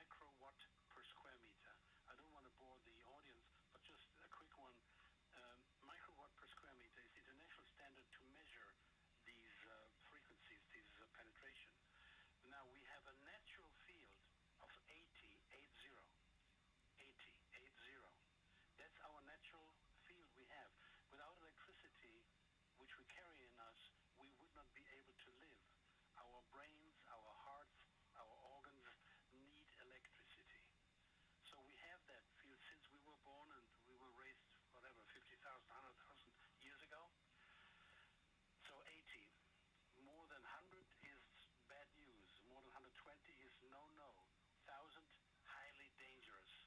microwatt per square meter. I don't want to bore the audience, but just a quick one. Microwatt per square meter is the international standard to measure these frequencies, these penetration. Now we have a natural field of 80. That's our natural field we have. Without electricity, which we carry in us, we would not be able to live. Our brains, our hearts, our organs need electricity. So we have that field since we were born and we were raised, whatever, 50,000, 100,000 years ago. So 80. More than 100 is bad news. More than 120 is no-no. 1,000, highly dangerous.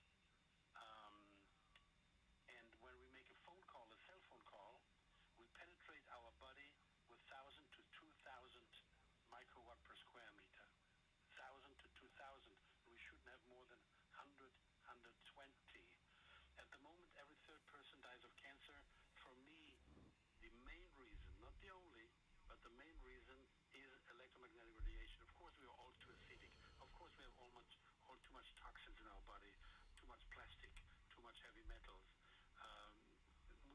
And when we make a phone call, a cell phone call, we penetrate our body with 1,000 to 2,000 microwatt per square meter. 1,000 to 2,000. We shouldn't have more than 100, 120. At the moment, every third person dies of cancer. For me, the main reason, not the only, but the main reason is electromagnetic radiation. Of course, we are all too acidic. Of course, we have all too much toxins in our body, too much plastic, too much heavy metals.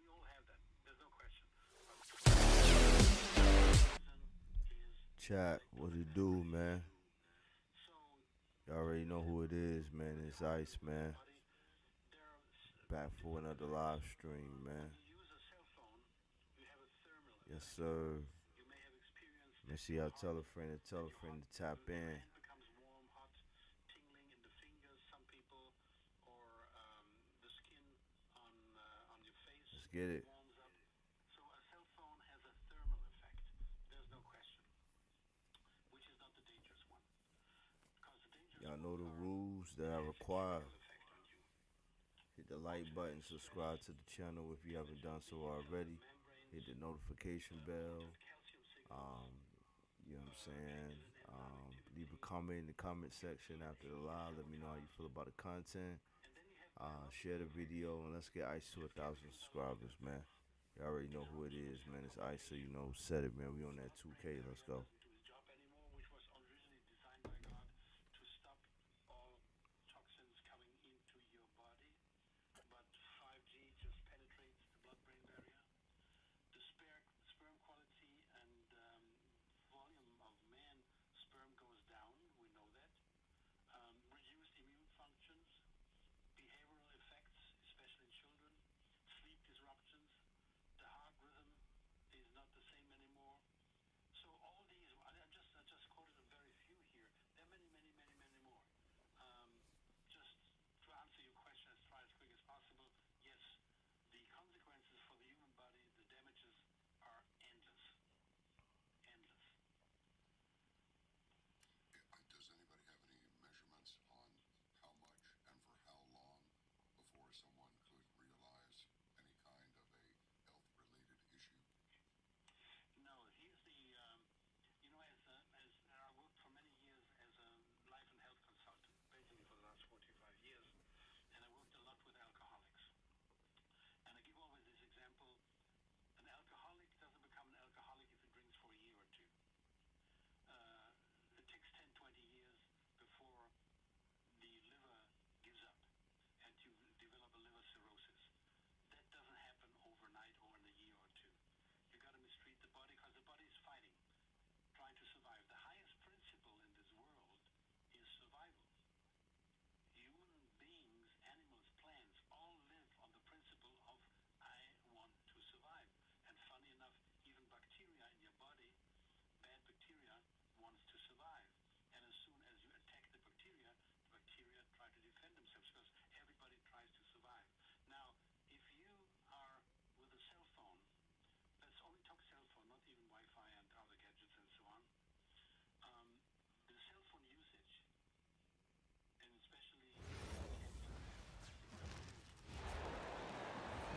We all have that. There's no question. Chat, what it do, man? You already know who it is, man. It's Ice, man. Back for another live stream, man. Yes, sir. Make sure y'all tell a friend to tap in. Let's get it. So a cell phone has a thermal effect. There's no question. Which is not the dangerous one. Y'all know the rules that I require. Hit the like button, subscribe to the channel if you haven't done so already. Hit the notification bell. You know what I'm saying? Leave a comment in the comment section after the live. Let me know how you feel about the content. Share the video and let's get Ice to 1,000 subscribers, man. You already know who it is, man. It's Ice, so you know who said it, man. We on that 2K. Let's go. Goes down, we know that. Reduced immune functions, behavioral effects, especially in children, sleep disruptions, the heart rhythm is not the same anymore. So all these, I just quoted a very few here. There are many more. Just to answer your question as quick as possible, yes, the consequences for the human body, the damages are endless. Does anybody have any measurements on how much and for how long before someone could realize any kind of a health-related issue? No, here's the, as I worked for many years as a life and health consultant, basically for the last 45 years, and I worked a lot with alcoholics. And I give always this example, an alcoholic doesn't become an alcoholic if he drinks for a year or two. It takes 10, 20 years before the liver gives up and you develop a liver cirrhosis. That doesn't happen overnight or in a year or two. You got to mistreat the body because the body is fighting, trying to survive. The highest principle in this world is survival. Human beings, animals, plants all live on the principle of I want to survive. And funny enough, even bacteria in your body, bad bacteria, wants to survive. And as soon as you attack the bacteria try to defend themselves because everybody tries to survive. Now, if you are with a cell phone, let's only talk cell phone, not even Wi-Fi and other gadgets and so on. The cell phone usage, and especially...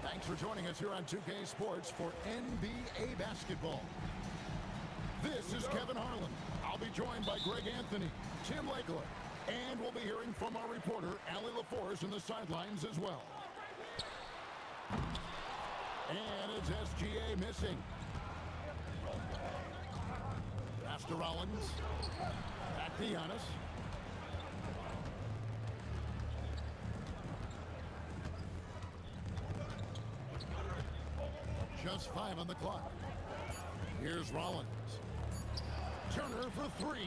Thanks for joining us here on 2K Sports for NBA basketball. This is Kevin Harlan. I'll be joined by Greg Anthony, Tim Lakeland, and we'll be hearing from our reporter, Allie LaForce, in the sidelines as well. And it's SGA missing. Pass to Rollins. Back to Giannis. Just 5 on the clock. Here's Rollins. Turner for 3.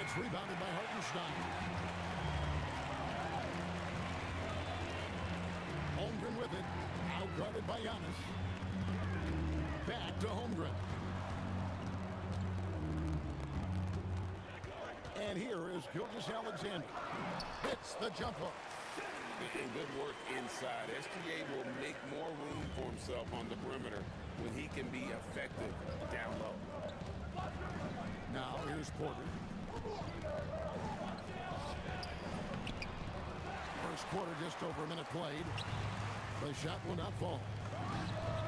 It's rebounded by Hartenstein. Holmgren with it. Outguarded by Giannis. Back to Holmgren. And here is Gilgeous-Alexander. Hits the jumper. And good work inside. SGA will make more room for himself on the perimeter when he can be effective down low. Now here's Porter. First quarter, just over a minute played. The shot will not fall.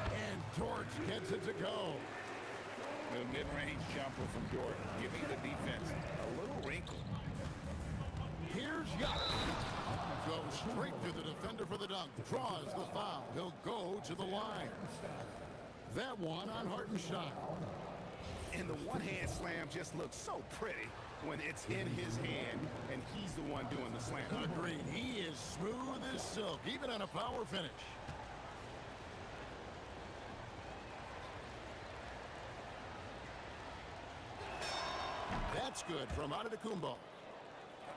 And George gets it to go. The mid-range jumper from Jordan, giving the defense a little wrinkle. Here's Giannis. Goes straight to the defender for the dunk. Draws the foul. He'll go to the line. That one on Hartenstein. And the one-hand slam just looks so pretty when it's in his hand and he's the one doing the slam. Agreed. He is smooth as silk, even on a power finish. That's good from Antetokounmpo.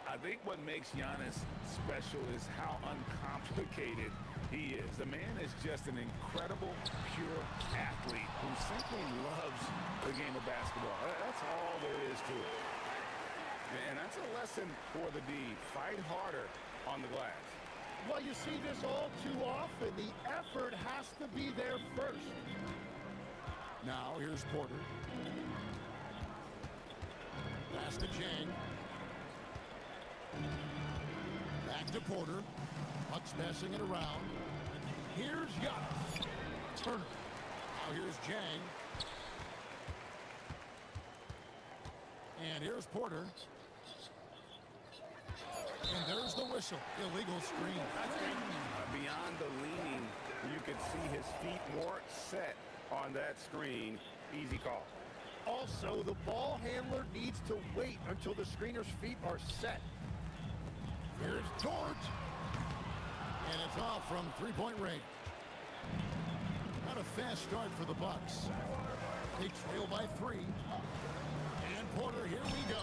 I think what makes Giannis special is how uncomplicated he is. The man is just an incredible, pure athlete who simply loves the game of basketball. That's all there is to it. And that's a lesson for the D. Fight harder on the glass. Well, you see this all too often. The effort has to be there first. Now here's Porter. Pass to Chang. Back to Porter. Bucks passing it around. Here's Giannis. Turner. Now here's Chang. And here's Porter. And there's the whistle. Illegal screen. I think beyond the leaning, you could see his feet more set on that screen. Easy call. Also, the ball handler needs to wait until the screener's feet are set. Here's George. And it's off from three-point range. Not a fast start for the Bucks. They trail by 3. And Porter, here we go.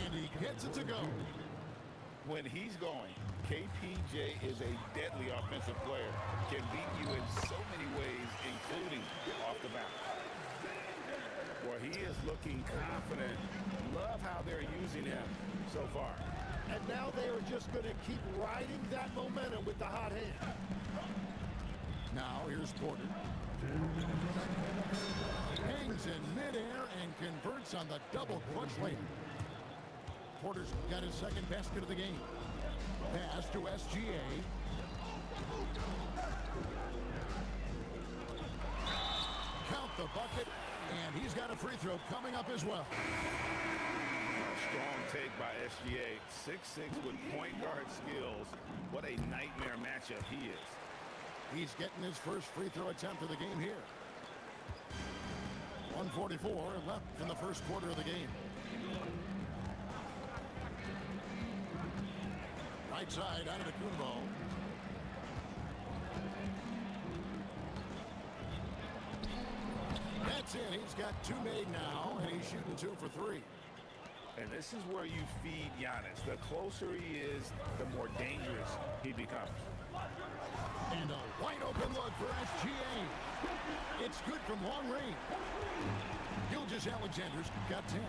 And he gets it to go. When he's going, KPJ is a deadly offensive player. Can beat you in so many ways, including off the bounce. Well, he is looking confident. Love how they're using him so far. And now they are just going to keep riding that momentum with the hot hand. Now here's Porter. Hangs in midair and converts on the double clutch later. Porter's got his second basket of the game. Pass to SGA. Count the bucket, and he's got a free throw coming up as well. Strong take by SGA. 6'6" with point guard skills. What a nightmare matchup he is. He's getting his first free throw attempt of the game here. 1:44 left in the first quarter of the game. Right side, Antetokounmpo. That's it. He's got 2 made now, and he's shooting 2 for 3. And this is where you feed Giannis. The closer he is, the more dangerous he becomes. And a wide open look for SGA. It's good from long range. Gilgeous-Alexander's got 10.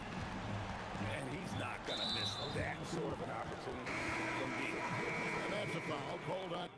And he's not going to miss that sort of an opportunity from deep. And that's a foul called on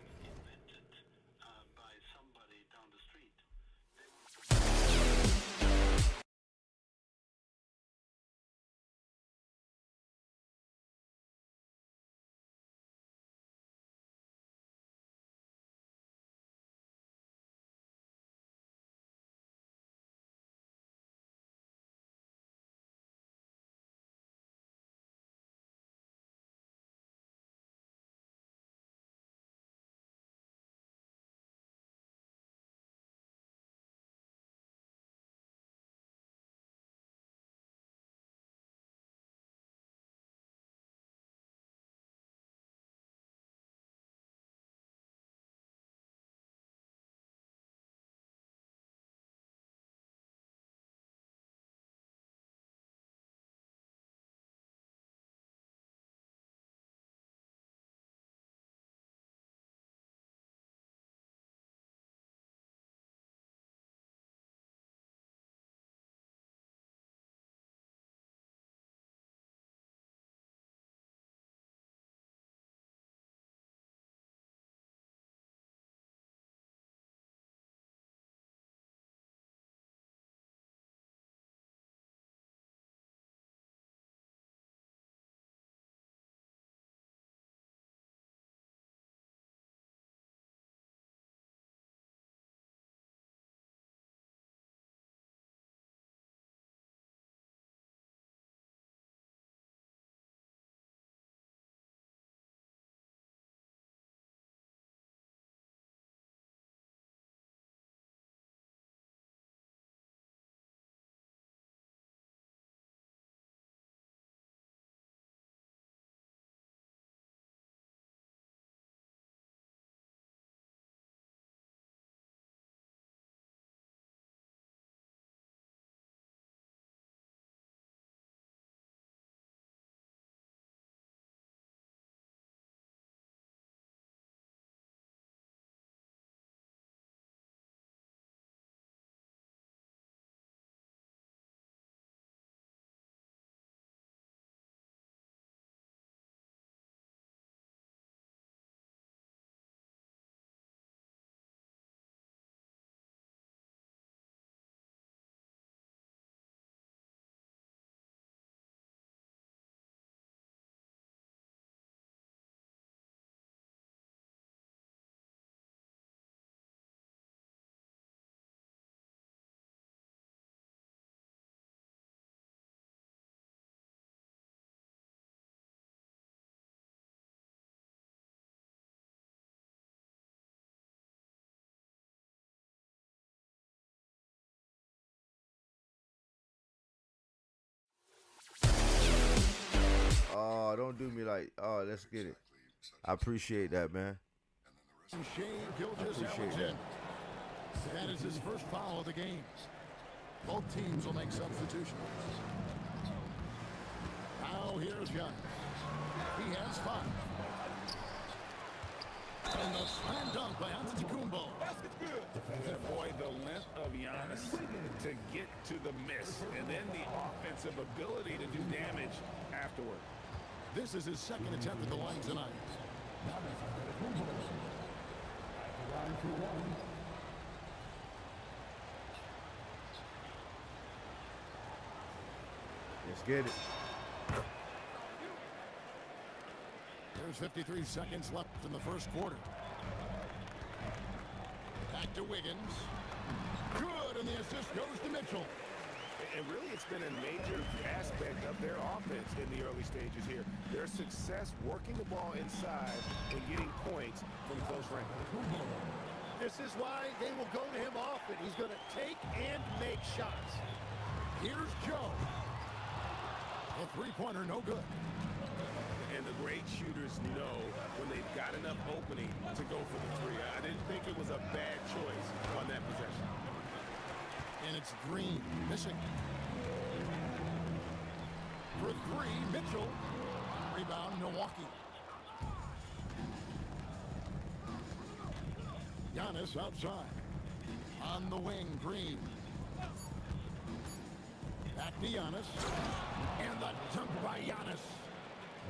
Oh, don't do me like. Oh, let's get it. I appreciate that, man. Shea Gilgeous-Alexander. That is his first foul of the game. Both teams will make substitutions. Now here's Giannis. He has 5. And the slam dunk by Antetokounmpo. Boy, the length of Giannis to get to the miss, and then the offensive ability to do damage afterward. This is his second attempt at the line tonight. Let's get it. There's 53 seconds left in the first quarter. Back to Wiggins. Good, and the assist goes to Mitchell. And really, it's been a major aspect of their offense in the early stages here. Their success working the ball inside and getting points from close range. This is why they will go to him often. He's going to take and make shots. Here's Joe. A three-pointer, no good. And the great shooters know when they've got enough opening to go for the three. I didn't think it was a bad choice on that possession. And it's Green missing. For 3, Mitchell. Rebound, Milwaukee. Giannis outside. On the wing, Green. Back to Giannis. And the dunk by Giannis.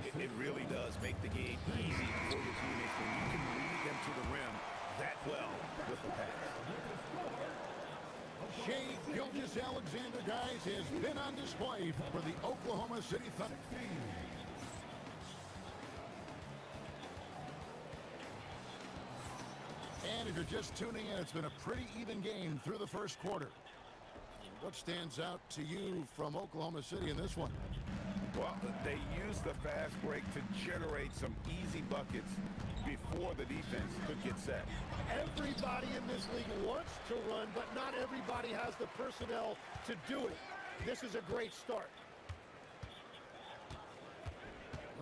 It really does make the game easy for your teammates when you can lead them to the rim that well with the pass. Shea Gilgeous-Alexander, guys, has been on display for the Oklahoma City Thunder. And if you're just tuning in, it's been a pretty even game through the first quarter. What stands out to you from Oklahoma City in this one? Well, they used the fast break to generate some easy buckets before the defense could get set. Everybody in this league wants to run, but not everybody has the personnel to do it. This is a great start.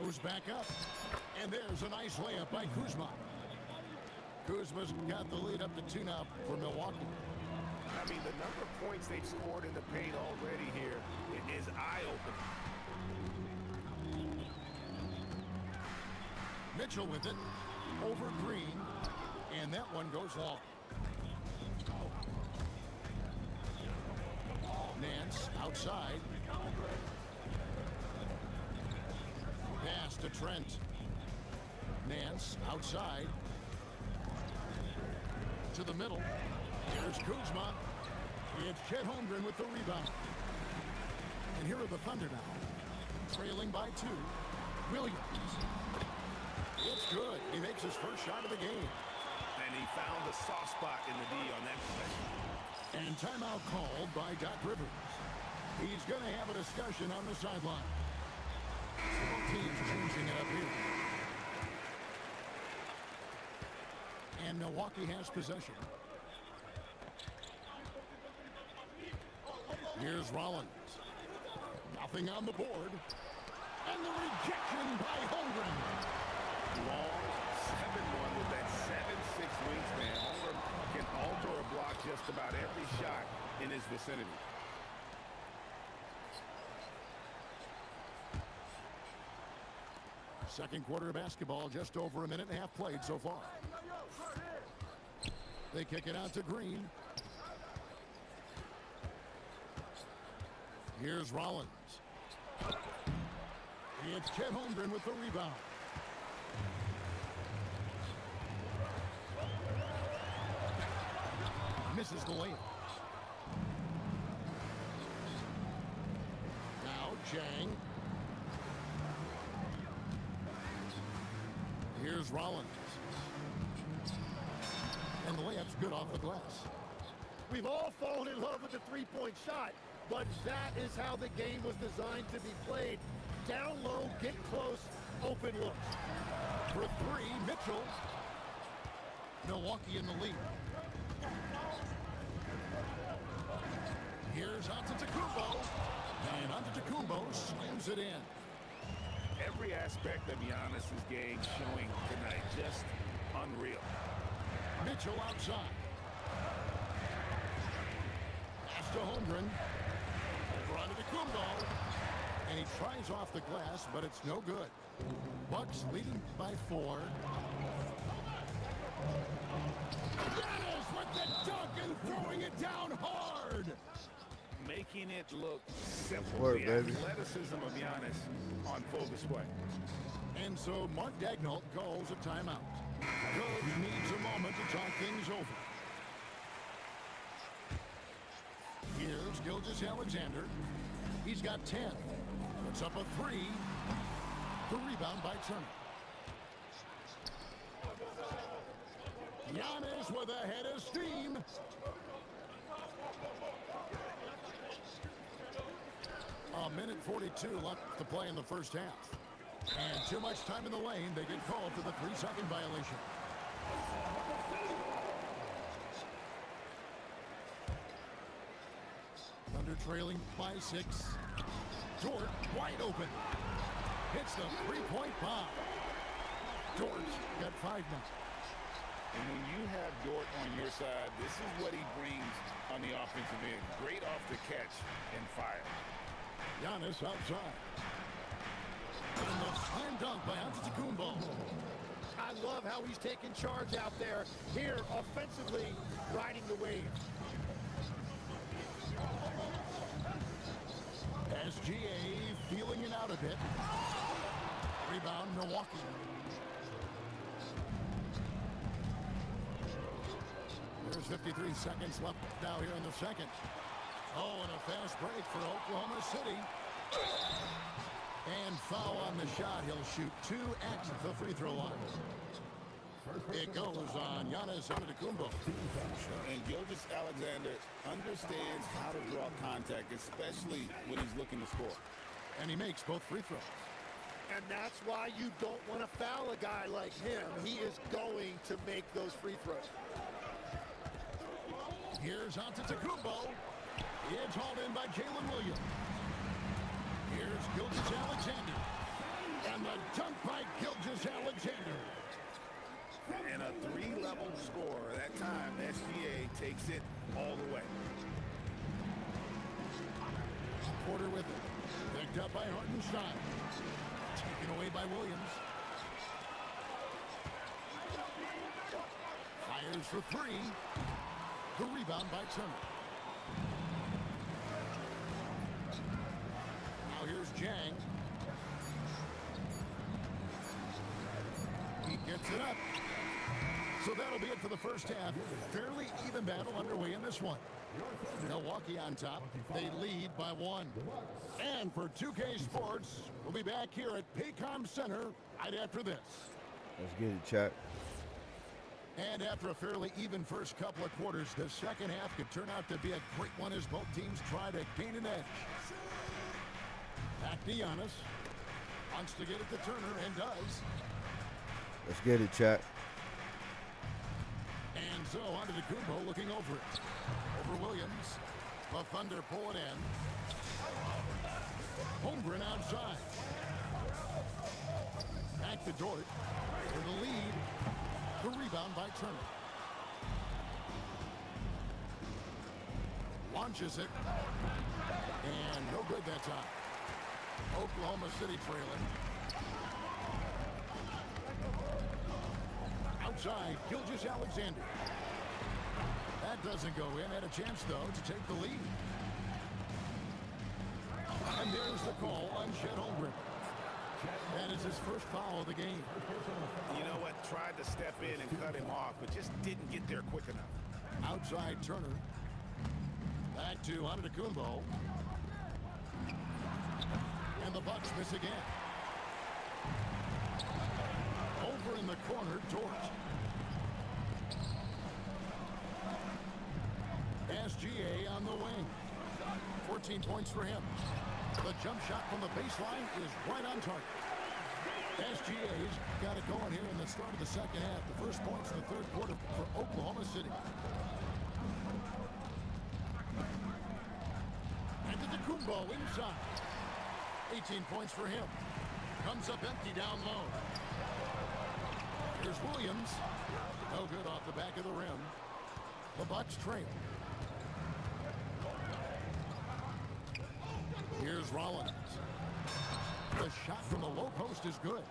Goes back up. And there's a nice layup by Kuzma. Kuzma's got the lead up to 2 now for Milwaukee. I mean, the number of points they've scored in the paint already here is eye-opening. Mitchell with it over Green, and that one goes long. Nance outside. Pass to Trent. Nance outside. To the middle. Here's Kuzma. It's Chet Holmgren with the rebound. And here are the Thunder now. Trailing by 2. Williams. It's good. He makes his first shot of the game. And he found the soft spot in the D on that possession. And timeout called by Doc Rivers. He's going to have a discussion on the sideline. Both teams changing it up here. And Milwaukee has possession. Here's Rollins. Nothing on the board. And the rejection by Holmgren. Long 7-1 with that 7'6" wingspan. Holmgren can alter or block just about every shot in his vicinity. Second quarter of basketball, just over a minute and a half played so far. They kick it out to Green. Here's Rollins. It's Chet Holmgren with the rebound. Misses the layup. Now Chang. Here's Rollins. And the layup's good off the glass. We've all fallen in love with the three-point shot, but that is how the game was designed to be played. Down low, get close, open looks. For 3, Mitchell. Milwaukee in the lead. Here's Antetokounmpo. And Antetokounmpo slams it in. Every aspect of Giannis' game showing tonight. Just unreal. Mitchell outside. Pass to Holmgren. Over onto Kumbo. And he tries off the glass, but it's no good. Bucks leading by 4. Giannis with the dunk and throwing it down hard. Making it look simple. Work, The baby. athleticism of Giannis on full display. And so Mark Daigneault calls a timeout. Coach needs a moment to talk things over. Here's Gilgeous-Alexander. He's got 10. Puts up a 3. The rebound by Turner. Giannis with a head of steam. A minute 42 left to play in the first half. And too much time in the lane. They get called for the 3-second violation. Thunder trailing by 6. Dort wide open. Hits the 3-point bomb. Dort got 5 now. And when you have Dort on your side, this is what he brings on the offensive end. Great off the catch and fire. Giannis outside. And the slam dunk by Antetokounmpo. I love how he's taking charge out there. Here, offensively, riding the wave. SGA feeling it out a bit. Rebound, Milwaukee. There's 53 seconds left now here in the second. Oh, and a fast break for Oklahoma City. And foul on the shot. He'll shoot 2 at the free throw line. It goes on Giannis Antetokounmpo. And Gilgeous-Alexander understands how to draw contact, especially when he's looking to score. And he makes both free throws. And that's why you don't want to foul a guy like him. He is going to make those free throws. Here's Antetokounmpo. It's hauled in by Jalen Williams. Here's Gilgeous-Alexander. And the dunk by Gilgeous-Alexander. And a 3-level score. That time, SGA takes it all the way. Porter with it. Picked up by Hartenstein. Taken away by Williams. Fires for 3. The rebound by Turner. Now here's Jang. He gets it up. So that'll be it for the first half. Fairly even battle underway in this one. Milwaukee on top. They lead by 1. And for 2K Sports, we'll be back here at Paycom Center right after this. Let's get it, Chuck. And after a fairly even first couple of quarters, the second half could turn out to be a great one as both teams try to gain an edge. Back to Giannis. Wants to get it to Turner and does. Let's get it, Chuck. And so Antetokounmpo looking over it. Over Williams. The Thunder pull it in. Holmgren outside. Back to Dort. For the lead. The rebound by Turner. Launches it. And no good that time. Oklahoma City trailing. Outside, Gilgeous-Alexander. That doesn't go in. Had a chance, though, to take the lead. And there's the call on Chet Holmgren. And it's his first foul of the game. You know what? Tried to step in and cut him off, but just didn't get there quick enough. Outside Turner. Back to Antetokounmpo. And the Bucks miss again. Over in the corner, Dort. SGA on the wing. 14 points for him. The jump shot from the baseline is right on target. SGA's got it going here in the start of the second half. The first points in the third quarter for Oklahoma City. Antetokounmpo inside. 18 points for him. Comes up empty down low. Here's Williams. No good off the back of the rim. The Bucks trail. Here's Rollins. The shot from the low post is good.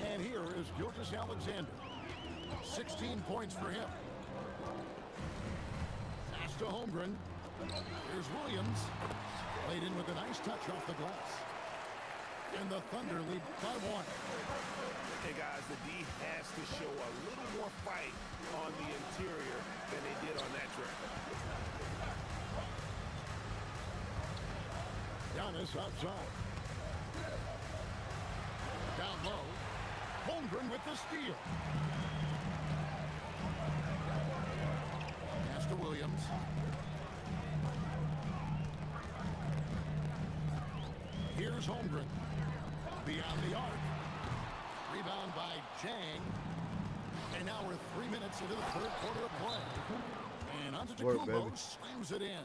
And here is Gilgeous-Alexander. 16 points for him. Pass to Holmgren. Here's Williams. Laid in with a nice touch off the glass. And the Thunder lead by 1. Hey, guys, the D has to show a little more fight on the interior than they did on that trip. Giannis outside. Down low. Holmgren with the steal. Pass to Williams. Here's Holmgren. Beyond the arc. Rebound by Jang. And now we're 3 minutes into the third quarter of play. And Antetokounmpo slams it in.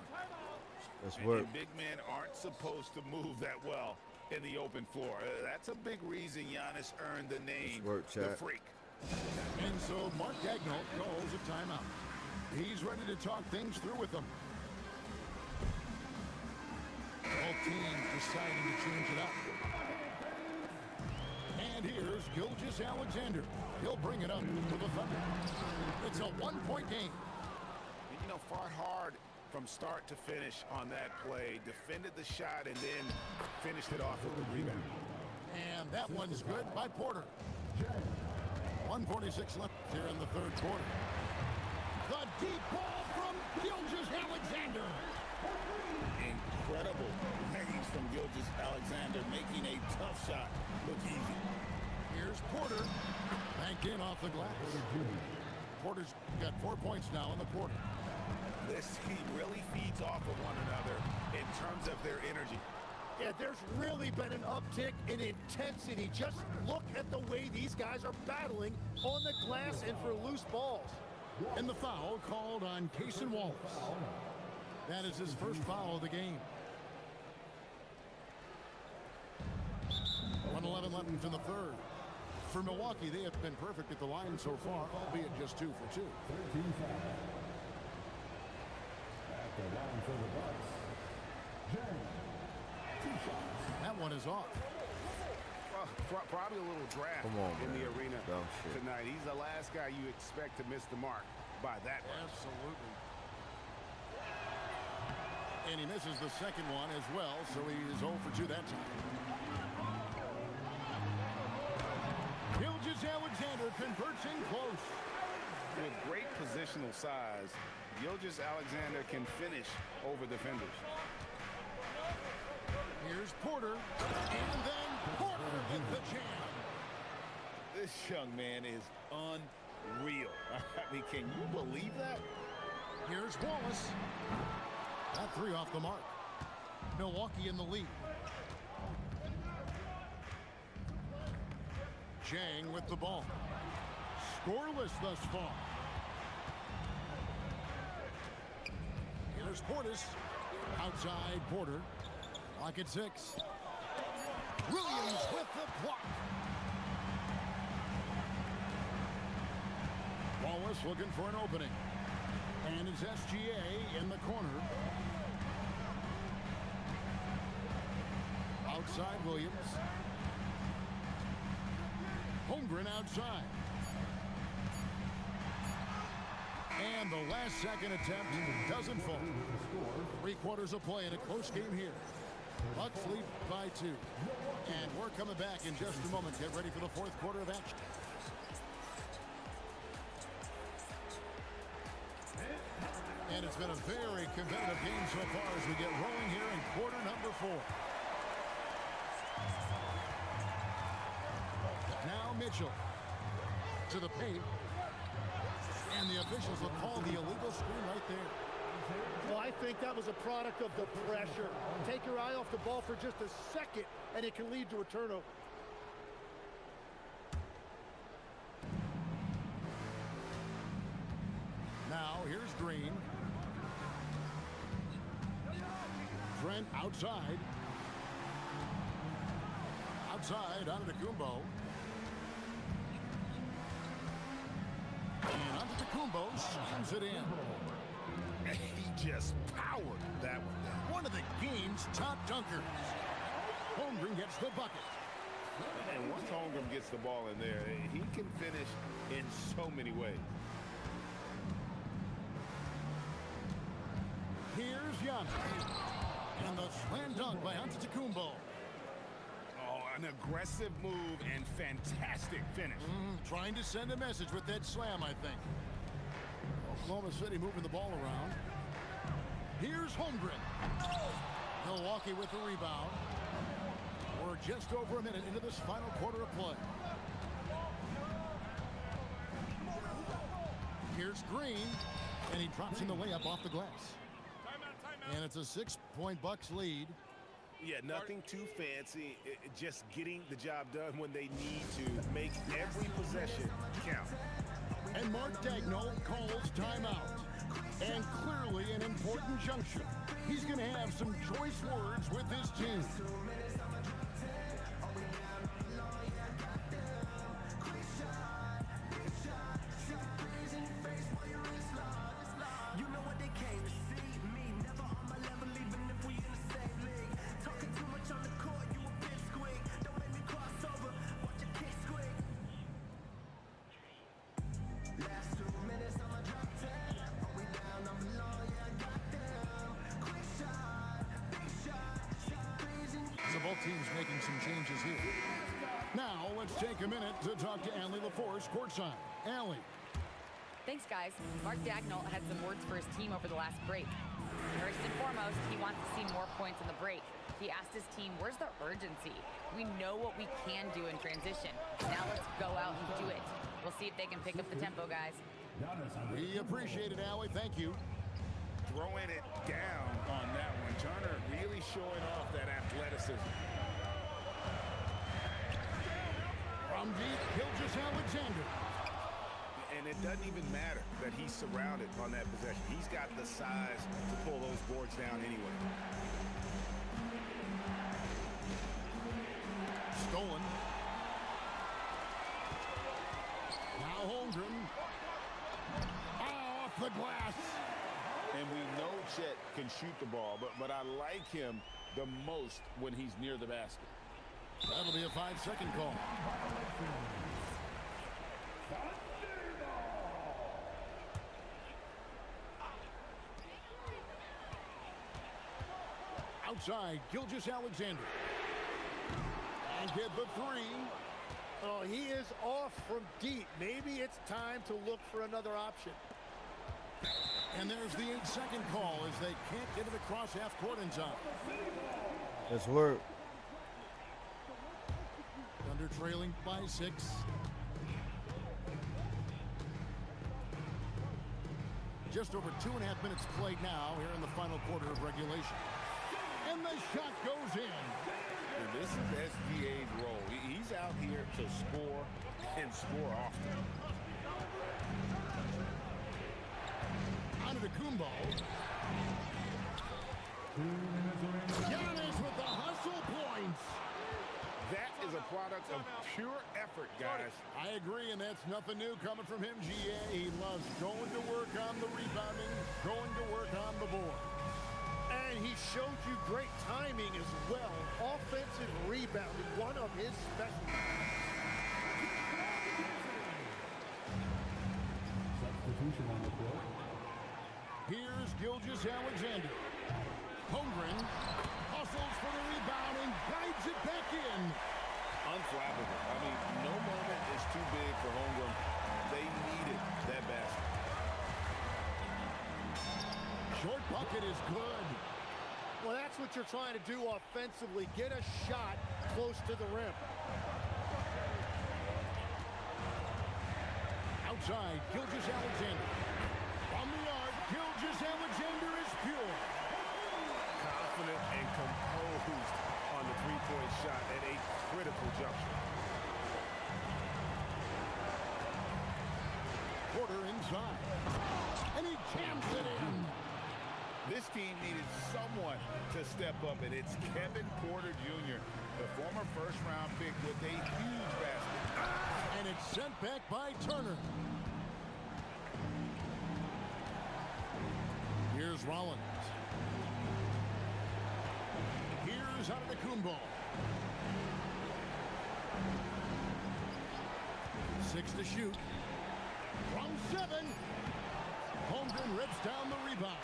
Let's work. And big men aren't supposed to move that well in the open floor. That's a big reason Giannis earned the name, the Freak. And so Mark Daigneault calls a timeout. He's ready to talk things through with them. Both teams deciding to change it up. And here's Gilgeous-Alexander. He'll bring it up to the Thunder. It's a one-point game. You know, fought hard from start to finish on that play. Defended the shot and then finished it off with the rebound. And that one's good by Porter. 1:46 left here in the third quarter. The deep ball from Gilgeous-Alexander. Incredible range from Gilgeous-Alexander, making a tough shot look easy. Here's Porter. Banked in off the glass. Porter's got 4 points now in the quarter. This team really feeds off of one another in terms of their energy. Yeah, there's really been an uptick in intensity. Just look at the way these guys are battling on the glass and for loose balls. And the foul called on Cason Wallace. That is his first foul of the game. 1:11 left in the third. For Milwaukee, they have been perfect at the line so far, albeit just 2 for 2. At the line for the Bucks, Jang. 2 shots. That one is off. Well, probably a little draft in the arena tonight. He's the last guy you expect to miss the mark by that much. Absolutely. And he misses the second one as well, so he is 0 for 2 that time. Gilgeous-Alexander converting close. With great positional size, Gilgeous-Alexander can finish over defenders. Here's Porter, and then Porter with the jam. This young man is unreal. I mean, can you believe that? Here's Wallace. That 3 off the mark. Milwaukee in the lead. Jang with the ball. Scoreless thus far. Here's Portis. Outside Porter. Lock at 6. Williams with the block. Wallace looking for an opening. And it's SGA in the corner. Outside Williams. Holmgren outside. And the last second attempt doesn't fall. 3 quarters of play in a close game here. Bucks lead by 2. And we're coming back in just a moment. Get ready for the fourth quarter of action. And it's been a very competitive game so far as we get rolling here in quarter number 4. Now Mitchell to the paint. And the officials will call the illegal screen right there. Well, I think that was a product of the pressure. Take your eye off the ball for just a second, and it can lead to a turnover. Now, here's Green. Trent movement outside. Outside, Antetokounmpo. And Antetokounmpo slams it in. He just powered that one. One of the game's top dunkers. Holmgren gets the bucket. And once Holmgren gets the ball in there, he can finish in so many ways. Here's Giannis. And the slam dunk by Antetokounmpo. Oh, an aggressive move and fantastic finish. Trying to send a message with that slam, I think. Oklahoma City moving the ball around. Here's Holmgren. Milwaukee with the rebound. We're just over a minute into this final quarter of play. Here's Green, and he drops in the layup off the glass. And it's a 6-point Bucks lead. Yeah, nothing too fancy. Just getting the job done when they need to. Make every possession count. And Mark Dagnall calls timeout. And clearly an important juncture. He's going to have some choice words with his team. Both teams making some changes here. Now, let's take a minute to talk to Allie LaForce courtside. Allie. Thanks, guys. Mark Dagnall had some words for his team over the last break. First and foremost, he wants to see more points in the break. He asked his team, where's the urgency? We know what we can do in transition. Now let's go out and do it. We'll see if they can pick up the tempo, guys. We appreciate it, Allie. Thank you. Throwing it down on that one. Turner really showing off that athleticism. From deep, Gilgeous-Alexander. And it doesn't even matter that he's surrounded on that possession. He's got the size to pull those boards down anyway. Stolen. Now Holmgren. Off the glass. And we know Chet can shoot the ball, but I like him the most when he's near the basket. That'll be a 5-second call. Outside, Gilgeous-Alexander. And get the three. Oh, he is off from deep. Maybe it's time to look for another option. And there's the 8-second call as they can't get it across half court in time. Let's work. Thunder trailing by 6. Just over 2.5 minutes played now here in the final quarter of regulation. And the shot goes in. And this is SGA's role. He's out here to score and score often. Antetokounmpo. Giannis with the hustle points. That is a product of pure effort, guys. I agree, and that's nothing new coming from him, GA. He loves going to work on the rebounding, going to work on the board. And he showed you great timing as well. Offensive rebounding, one of his specialties. Substitution on the court. Here's Gilgeous-Alexander. Holmgren hustles for the rebound and guides it back in. Unflappable. I mean, no moment is too big for Holmgren. They needed that basket. Short bucket is good. Well, that's what you're trying to do offensively. Get a shot close to the rim. Outside, Gilgeous-Alexander. From the arc, Gilgeous-Alexander is pure. Confident and composed on the three-point shot at a critical juncture. Porter inside. And he jams it in. This team needed someone to step up, and it's Kevin Porter Jr., the former first-round pick with a huge basket. And it's sent back by Turner. Here's Rollins. Here's Antetokounmpo. 6 to shoot. From 7. Holmgren rips down the rebound.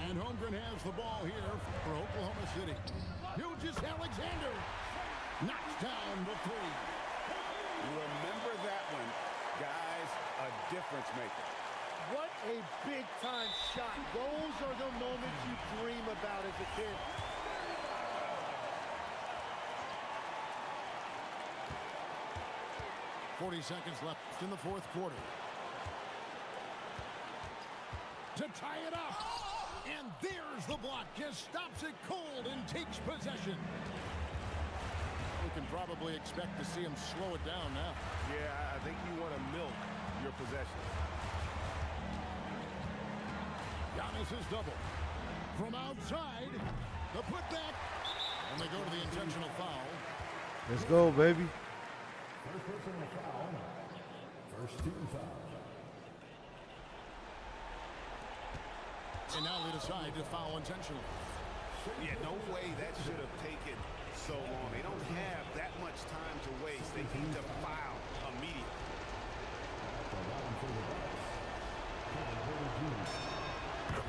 And Holmgren has the ball here for Oklahoma City. Gilgeous-Alexander knocks down the 3. Remember that one, guys, a difference maker. What a big-time shot. Those are the moments you dream about as a kid. .40 seconds left in the fourth quarter. To tie it up. And there's the block. Just stops it cold and takes possession. We can probably expect to see him slow it down now. Yeah, I think you want to milk your possession. Giannis is double. From outside, the putback. And they go to the intentional foul. Let's go, baby. First personal foul. First team foul. And now they decide to foul intentionally. Yeah, no way that should have taken so long. They don't have that much time to waste. They need to foul immediately.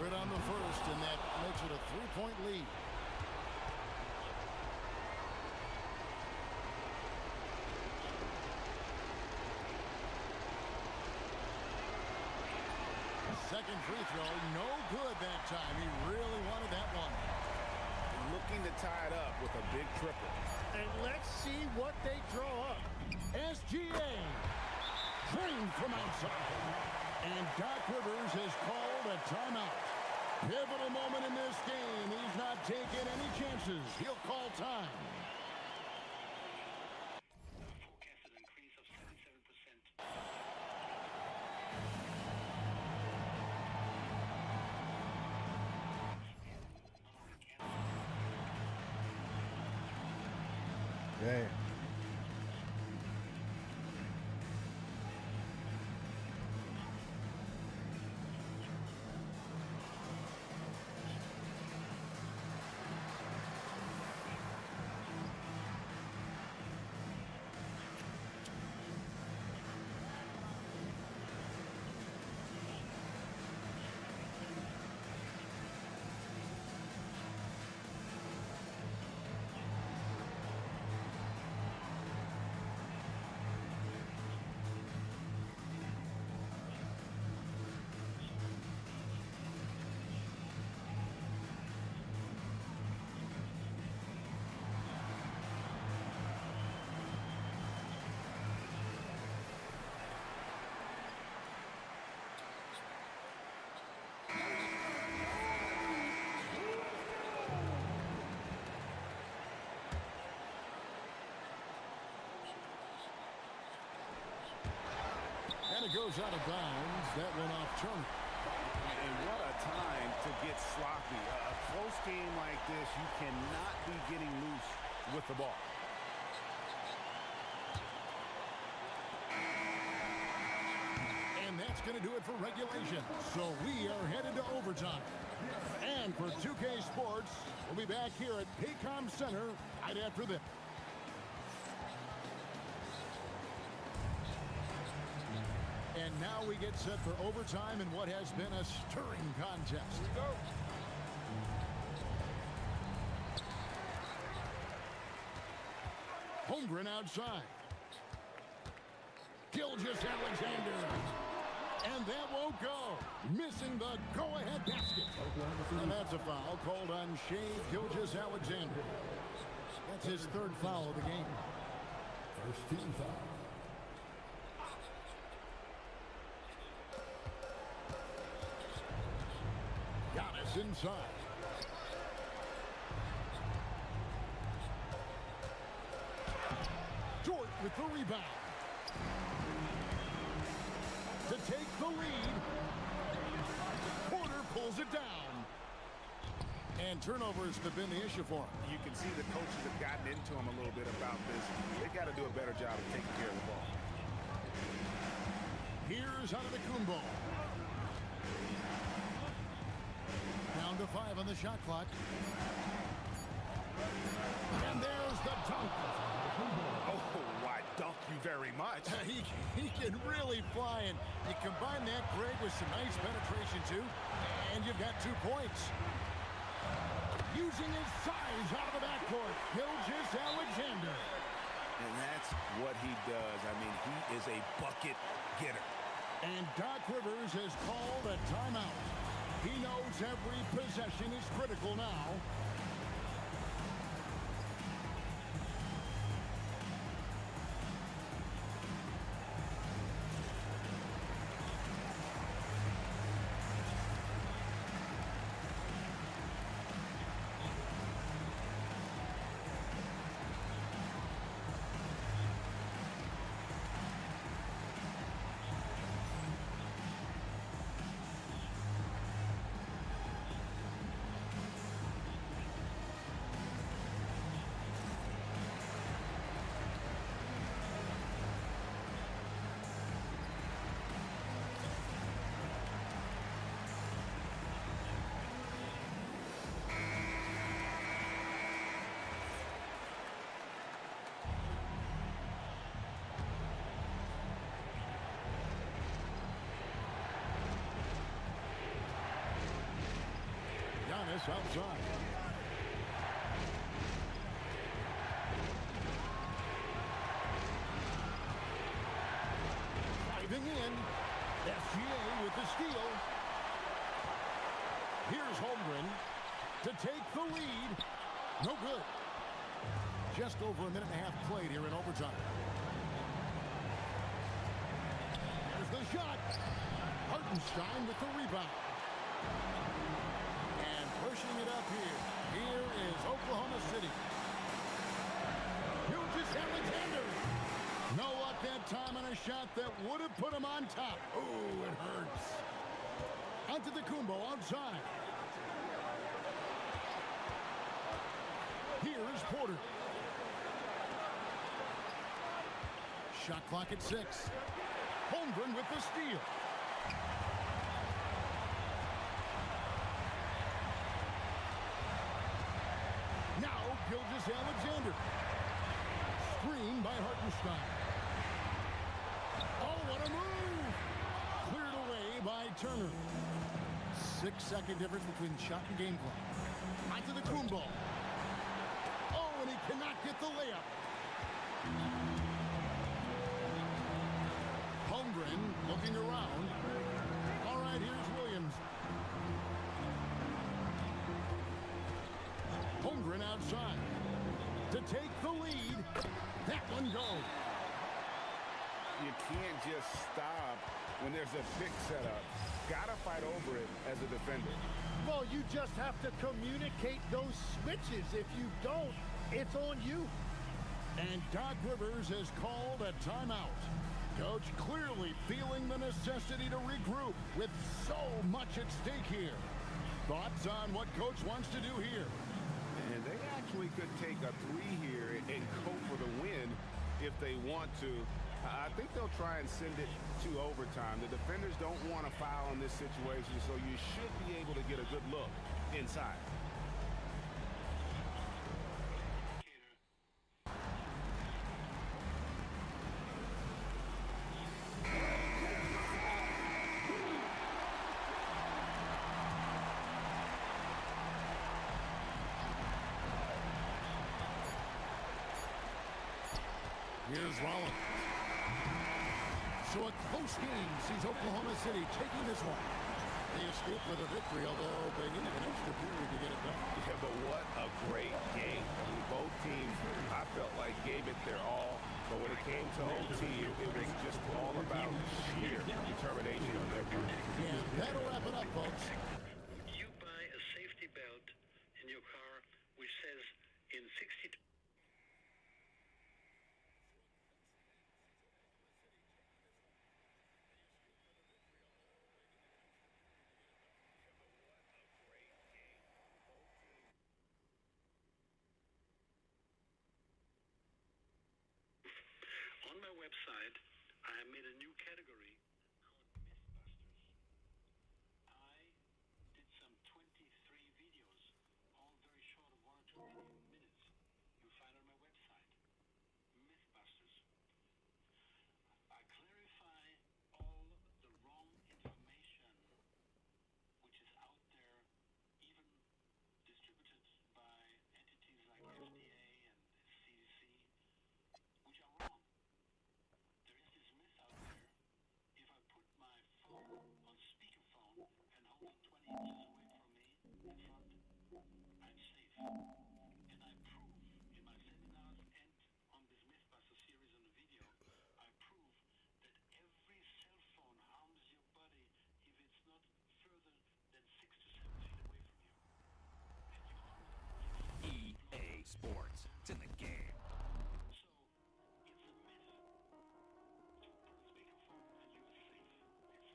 Good on the first, and that makes it a 3-point lead. Second free throw, no good that time. He really wanted that one. Looking to tie it up with a big triple. And let's see what they draw up. SGA, drained from outside. And Doc Rivers has called a timeout. Pivotal moment in this game. He's not taking any chances. He'll call time. Forecasted increase of 77%. Damn. And it goes out of bounds. That went off Turner. And what a time to get sloppy. A close game like this, you cannot be getting loose with the ball. And that's going to do it for regulation. So we are headed to overtime. And for 2K Sports, we'll be back here at Paycom Center right after this. And now we get set for overtime in what has been a stirring contest. Here we go. Holmgren outside. Gilgeous-Alexander. And that won't go. Missing the go-ahead basket. And that's a foul called on Shai Gilgeous-Alexander. That's his third foul of the game. First team foul. Giannis inside. Dort with the rebound. To take the lead. Porter pulls it down. And turnovers have been the issue for him. You can see the coaches have gotten into him a little bit about this. They've got to do a better job of taking care of the ball. Here's Iceup84. Down to 5 on the shot clock. And there's the dunk. Oh, why dunk you very much. He can really fly, and you combine that, Greg, with some nice penetration, too, and you've got 2 points. Using his size out of the backcourt, Iceup84. And that's what he does. I mean, he is a bucket getter. And Doc Rivers has called a timeout. He knows every possession is critical now. Outside. Driving in. SGA with the steal. Here's Holmgren to take the lead. No good. Just over a minute and a half played here in overtime. There's the shot. Hartenstein with the rebound. Pushing it up here. Here is Oklahoma City. Iceup84. No luck that time on a shot that would have put him on top. Oh, it hurts. Iceup84 outside. Here's Porter. Shot clock at 6. Holmgren with the steal. Iceup84. Screen by Hartenstein. Oh, what a move! Cleared away by Turner. 6-second difference between shot and game clock. Iceup84. Oh, and he cannot get the layup. Holmgren looking around. All right, here's Williams. Holmgren outside to take the lead. That one goes. You can't just stop when there's a big setup. Gotta fight over it as a defender. Well, you just have to communicate those switches. If you don't, it's on you. And Doc Rivers has called a timeout. Coach clearly feeling the necessity to regroup with so much at stake here. Thoughts on what Coach wants to do here? And they actually could take a 3 here and go for the win if they want to. I think they'll try and send it to overtime. The defenders don't want to foul in this situation, so you should be able to get a good look inside. Here's Rollins. So a close game sees Oklahoma City taking this one. They escape with a victory, although they need an extra period to get it done. Yeah, but what a great game. I mean, both teams, I felt like, gave it their all. But when it came to OT, it was just all about sheer determination on their part. Yeah, that'll wrap it up, folks. You buy a safety belt in your car which says in 60... website, I have made a new category called Mythbusters. I did some 23 videos, all very short of 1 or 2 minutes. You'll find on my website, Mythbusters. I clarify all the wrong information which is out there, even distributed by entities like FDA and CDC, which are wrong. There is this myth out there, if I put my phone on speakerphone and hold it 20 inches away from me in front, I'm safe. And I prove in my seminars and on this Mythbuster series on the video, I prove that every cell phone harms your body if it's not further than 6 to 7 feet away from you. And you harm it. EA Sports. It's in the game. So, it's a myth to put on speakerphone and you're safe. It's a myth.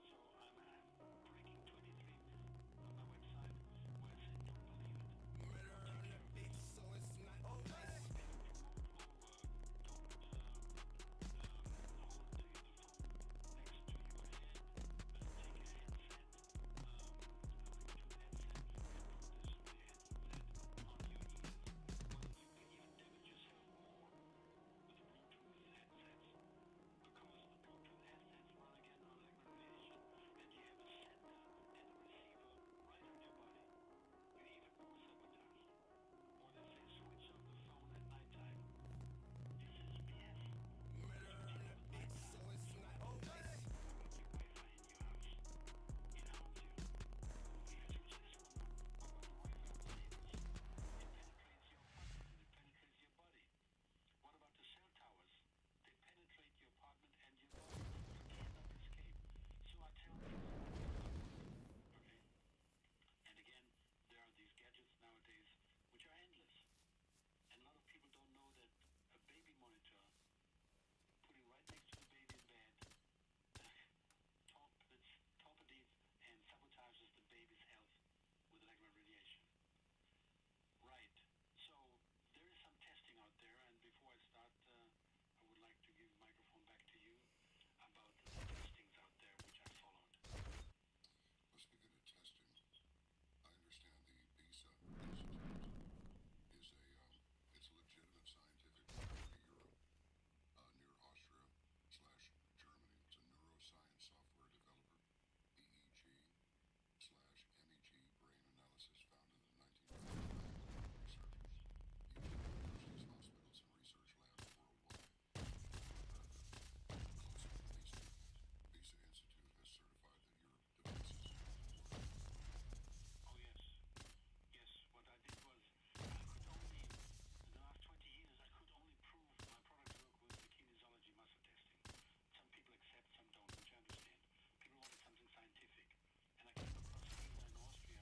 So I'm breaking 23 myths on my website where I say don't believe it. Take care of me. So it's not okay. Don't hold the phone next to your head, but take a headset, Bluetooth headset, and put this headset on your ears. Well, you can even damage yourself more with the Bluetooth headsets, because the Bluetooth headsets run again on electric radiation, and you have a sender and a receiver right on your body. You're even more sabotaged. Or they say switch off the phone at nighttime. This is BS. You take it at nighttime, so it's not okay. Your Wi-Fi in your house, it harms you. If you switch this one on, or the Wi-Fi cables, it penetrates your apartment and it penetrates your body. What about the cell towers? They penetrate your apartment and your body. You cannot escape. So I tell people what to do. Okay? And again, there are these gadgets nowadays which are endless. And a lot of people don't know that a baby monitor, putting right next to the baby in bed, torpedoes and sabotages the baby's health with electrical radiation. Right. So there is some testing out there, and before I start, I would like to give the microphone back to you about the testings out there which I followed. Well, speaking of testing, I understand the Iceup84 is it's a legitimate scientific lab in Europe, near Austria/Germany. It's a neuroscience software developer, EEG/MEG brain analysis founded in the 1950s. Researchers, universities, hospitals, and research labs worldwide. Close with Visa. Visa Institute has certified that your devices work. Oh yes. Yes, what I did was, I could only, in the last 20 years, I could only prove my products work with the kinesiology muscle testing. Some people accept, some don't, which I understand. People wanted something scientific. And I came across Visa in Austria.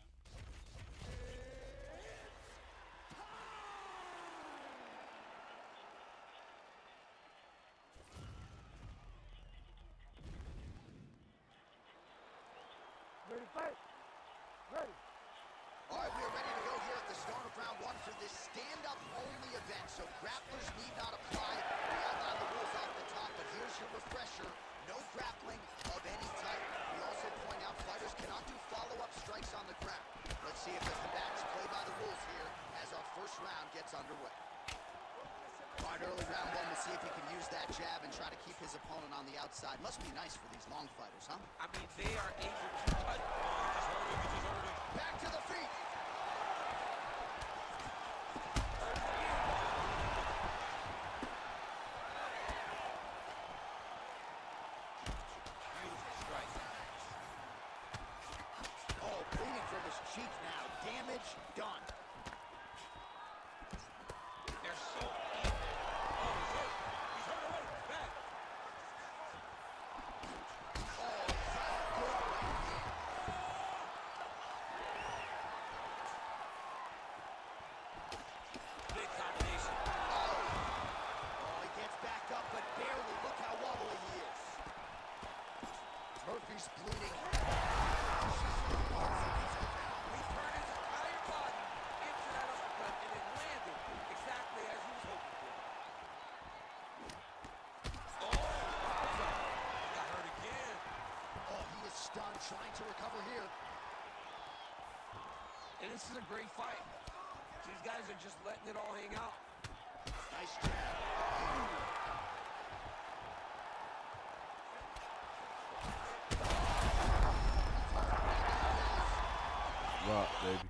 Ready, fight. Ready. All right, we are ready to go here at the start of round one for this stand-up only event. So grapplers need not apply. We outlined the rules off the top, but here's your refresher. No grappling of any type. We also point out fighters cannot do follow-up strikes on the ground. Let's see if the combatants play by the rules here as our first round gets underway. All right, early round one, we'll see if he can use that jab and try to keep his opponent on the outside. Must be nice for these long fighters, huh? I mean, they are able to touch. Back to the feet. Beautiful strike. Oh, bleeding from his cheek now. Damage done. They're so even. Oh, he's hurt. He's hurt away. Back. Oh, good right hand. Big combination. Oh, he gets back up, but barely. Look how wobbly he is. Murphy's bleeding. We've hurt his entire body. trying to recover here. And this is a great fight. These guys are just letting it all hang out. Nice jab. Rock, baby.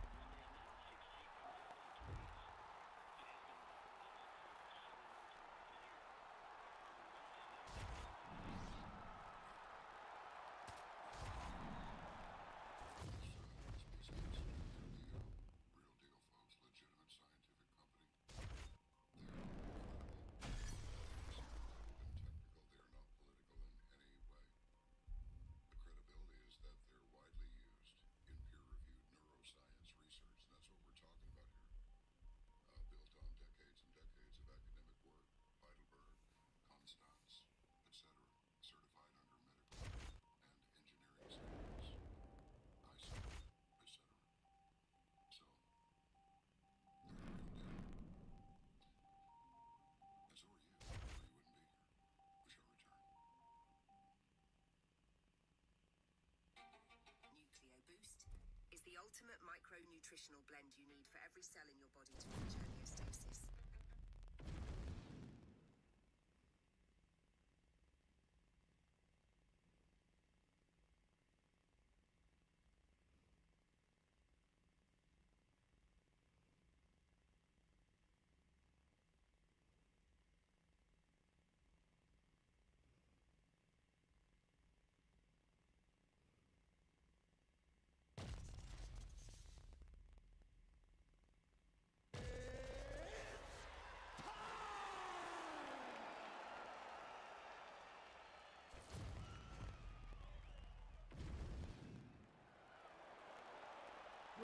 The ultimate micronutritional blend you need for every cell in your body to reach homeostasis.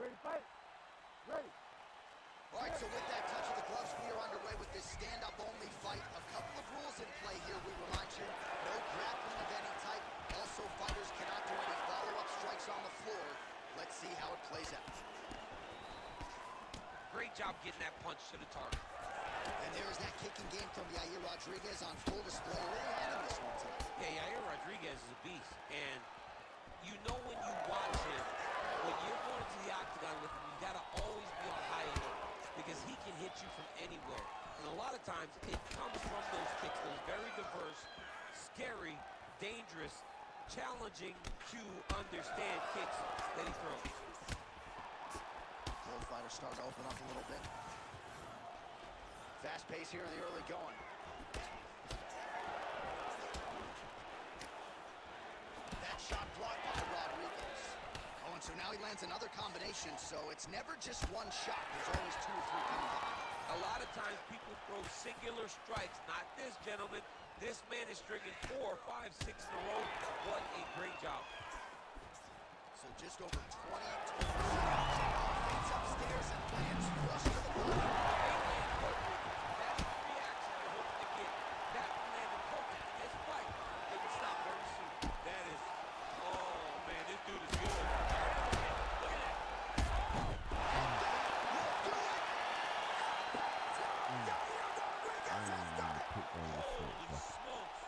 Ready to fight? Ready. All right, so with that touch of the gloves, we are underway with this stand-up-only fight. A couple of rules in play here, we remind you. No grappling of any type. Also, fighters cannot do any follow-up strikes on the floor. Let's see how it plays out. Great job getting that punch to the target. And there's that kicking game from Yair Rodriguez on full display. Early on in this one, too. Yeah, Yair Rodriguez is a beast. And you know when you watch him, when you're going to the octagon with him, you got to always be on high alert because he can hit you from anywhere. And a lot of times, it comes from those kicks, those very diverse, scary, dangerous, challenging to understand kicks that he throws. Both fighters start to open up a little bit. Fast pace here in the early going. That shot blocked by Rodriguez. Oh, and so now he lands another combination, so it's never just one shot. There's always two or three coming behind. A lot of times people throw singular strikes. Not this gentleman. This man is stringing 4, 5, 6 in a row. What a great job. So just over 20 upstairs and lands flush to the body. That's the reaction you're hoping to get. That landed perfect in this fight. They can stop very soon. That is, oh man, this dude is good. Look at that. Holy smokes.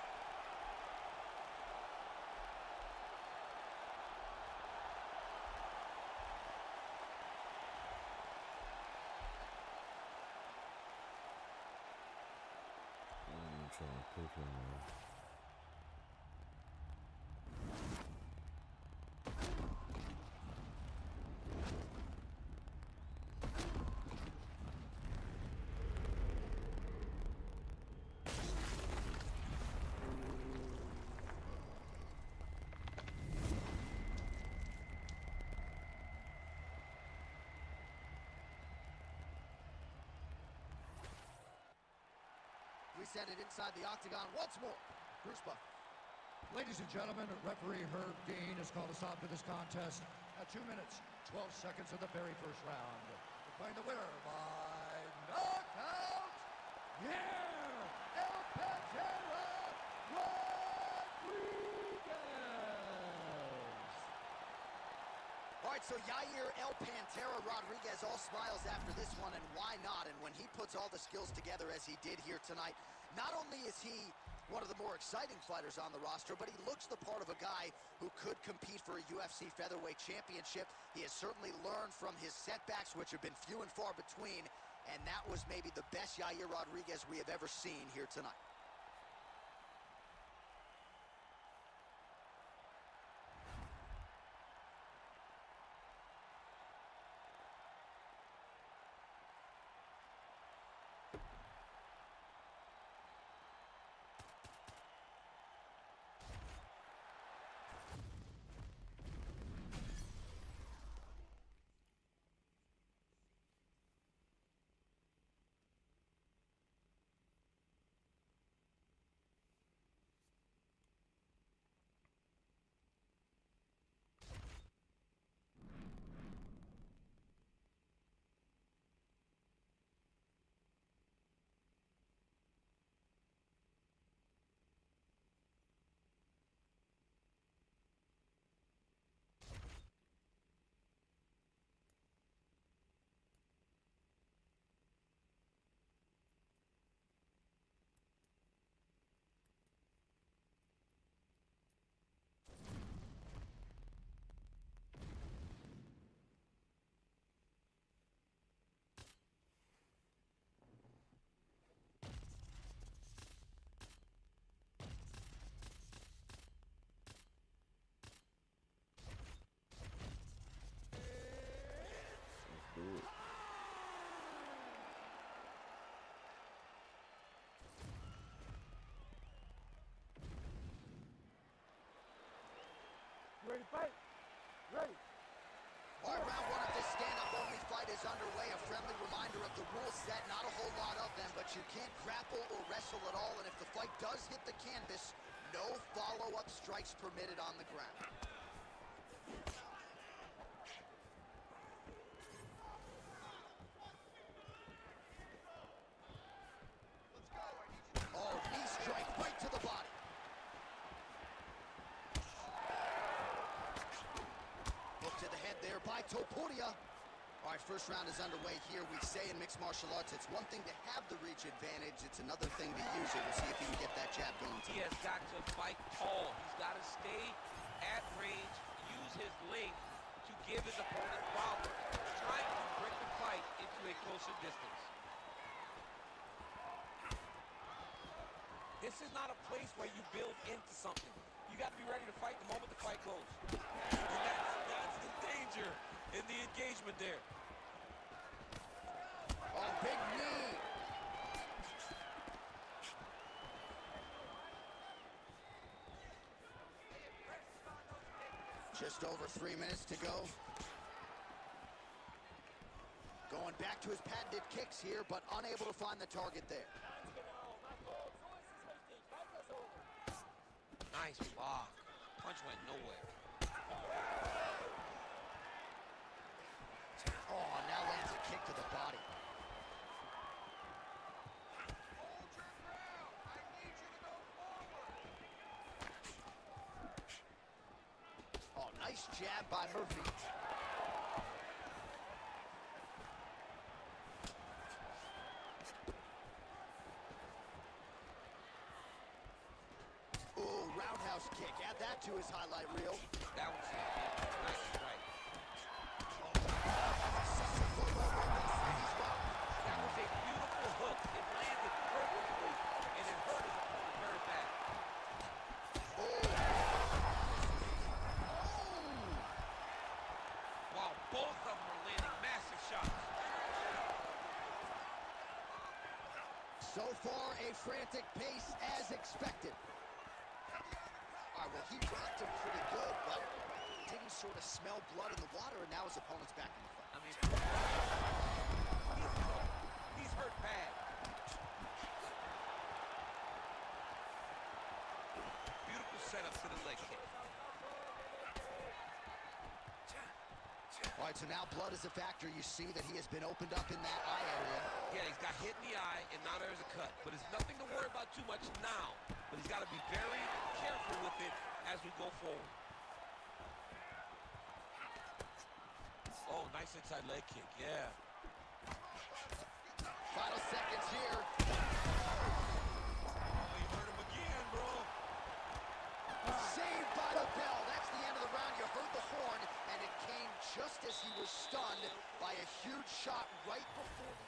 I'm trying to pick him, man. We send it inside the octagon once more. Bruce Buff. Ladies and gentlemen, referee Herb Dean has called a stop to this contest at 2 minutes, 12 seconds of the very first round. Declaring the winner by knockout, yeah, El Pantera Rodriguez. All right, so Yair El Pantera Rodriguez all smiles after this one, and why not? And when he puts all the skills together as he did here tonight, not only is he one of the more exciting fighters on the roster, but he looks the part of a guy who could compete for a UFC featherweight championship. He has certainly learned from his setbacks, which have been few and far between, and that was maybe the best Yair Rodriguez we have ever seen here tonight. Ready to fight? Ready. All right, round one of this stand-up only fight is underway. A friendly reminder of the rule set. Not a whole lot of them, but you can't grapple or wrestle at all. And if the fight does hit the canvas, no follow-up strikes permitted on the ground. Oh, knee strike right to the body. Hook to the head there by Topuria. All right, first round is underway here. We say in mixed martial arts, it's one thing to have the reach advantage. It's another thing to use it. We'll see if he can get that jab going. He has got to fight tall. He's got to stay at range, use his length to give his opponent problems, trying to bring the fight into a closer distance. This is not a place where you build into something. You got to be ready to fight the moment the fight goes. And that's the danger in the engagement there. Oh, big knee. Just over 3 minutes to go. Going back to his patented kicks here, but unable to find the target there. Nice block. Punch went nowhere. Oh, now lands a kick to the body. Oh, nice jab by Murphy. Ooh, roundhouse kick. Add that to his highlight reel. That was nice strike. That was a beautiful hook. It landed perfectly, and it hurt his opponent very bad. Wow, both of them are landing massive shots. So far, a frantic pace as expected. All right, well, he rocked him pretty good, but didn't sort of smell blood in the water, and now his opponent's back in the fight. I mean, he's hurt bad. Beautiful setup to the leg kick. All right, so now blood is a factor. You see that he has been opened up in that eye area. Yeah, he's got hit in the eye, and now there's a cut. But it's nothing to worry about too much now. But he's got to be very careful with it as we go forward. Oh, nice inside leg kick, yeah. Final seconds here. Oh, he hurt him again. was stunned by a huge shot right before.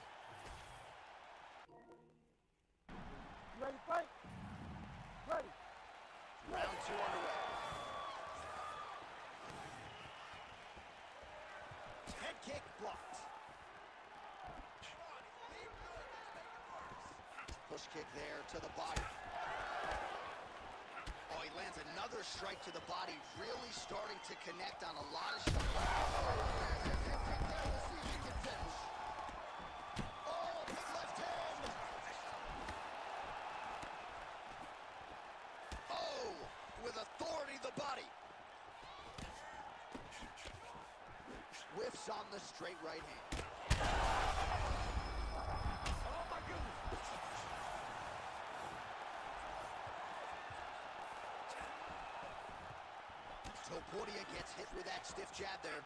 Ready, fight? Ready. Round 2 underway. Head kick blocked. Push kick there to the body. Oh, he lands another strike to the body, really starting to connect on a lot of shots. Oh, big left hand. Oh, with authority, the body. Whiffs on the straight right hand. Oh, my goodness. Topuria gets hit with that stiff jab there.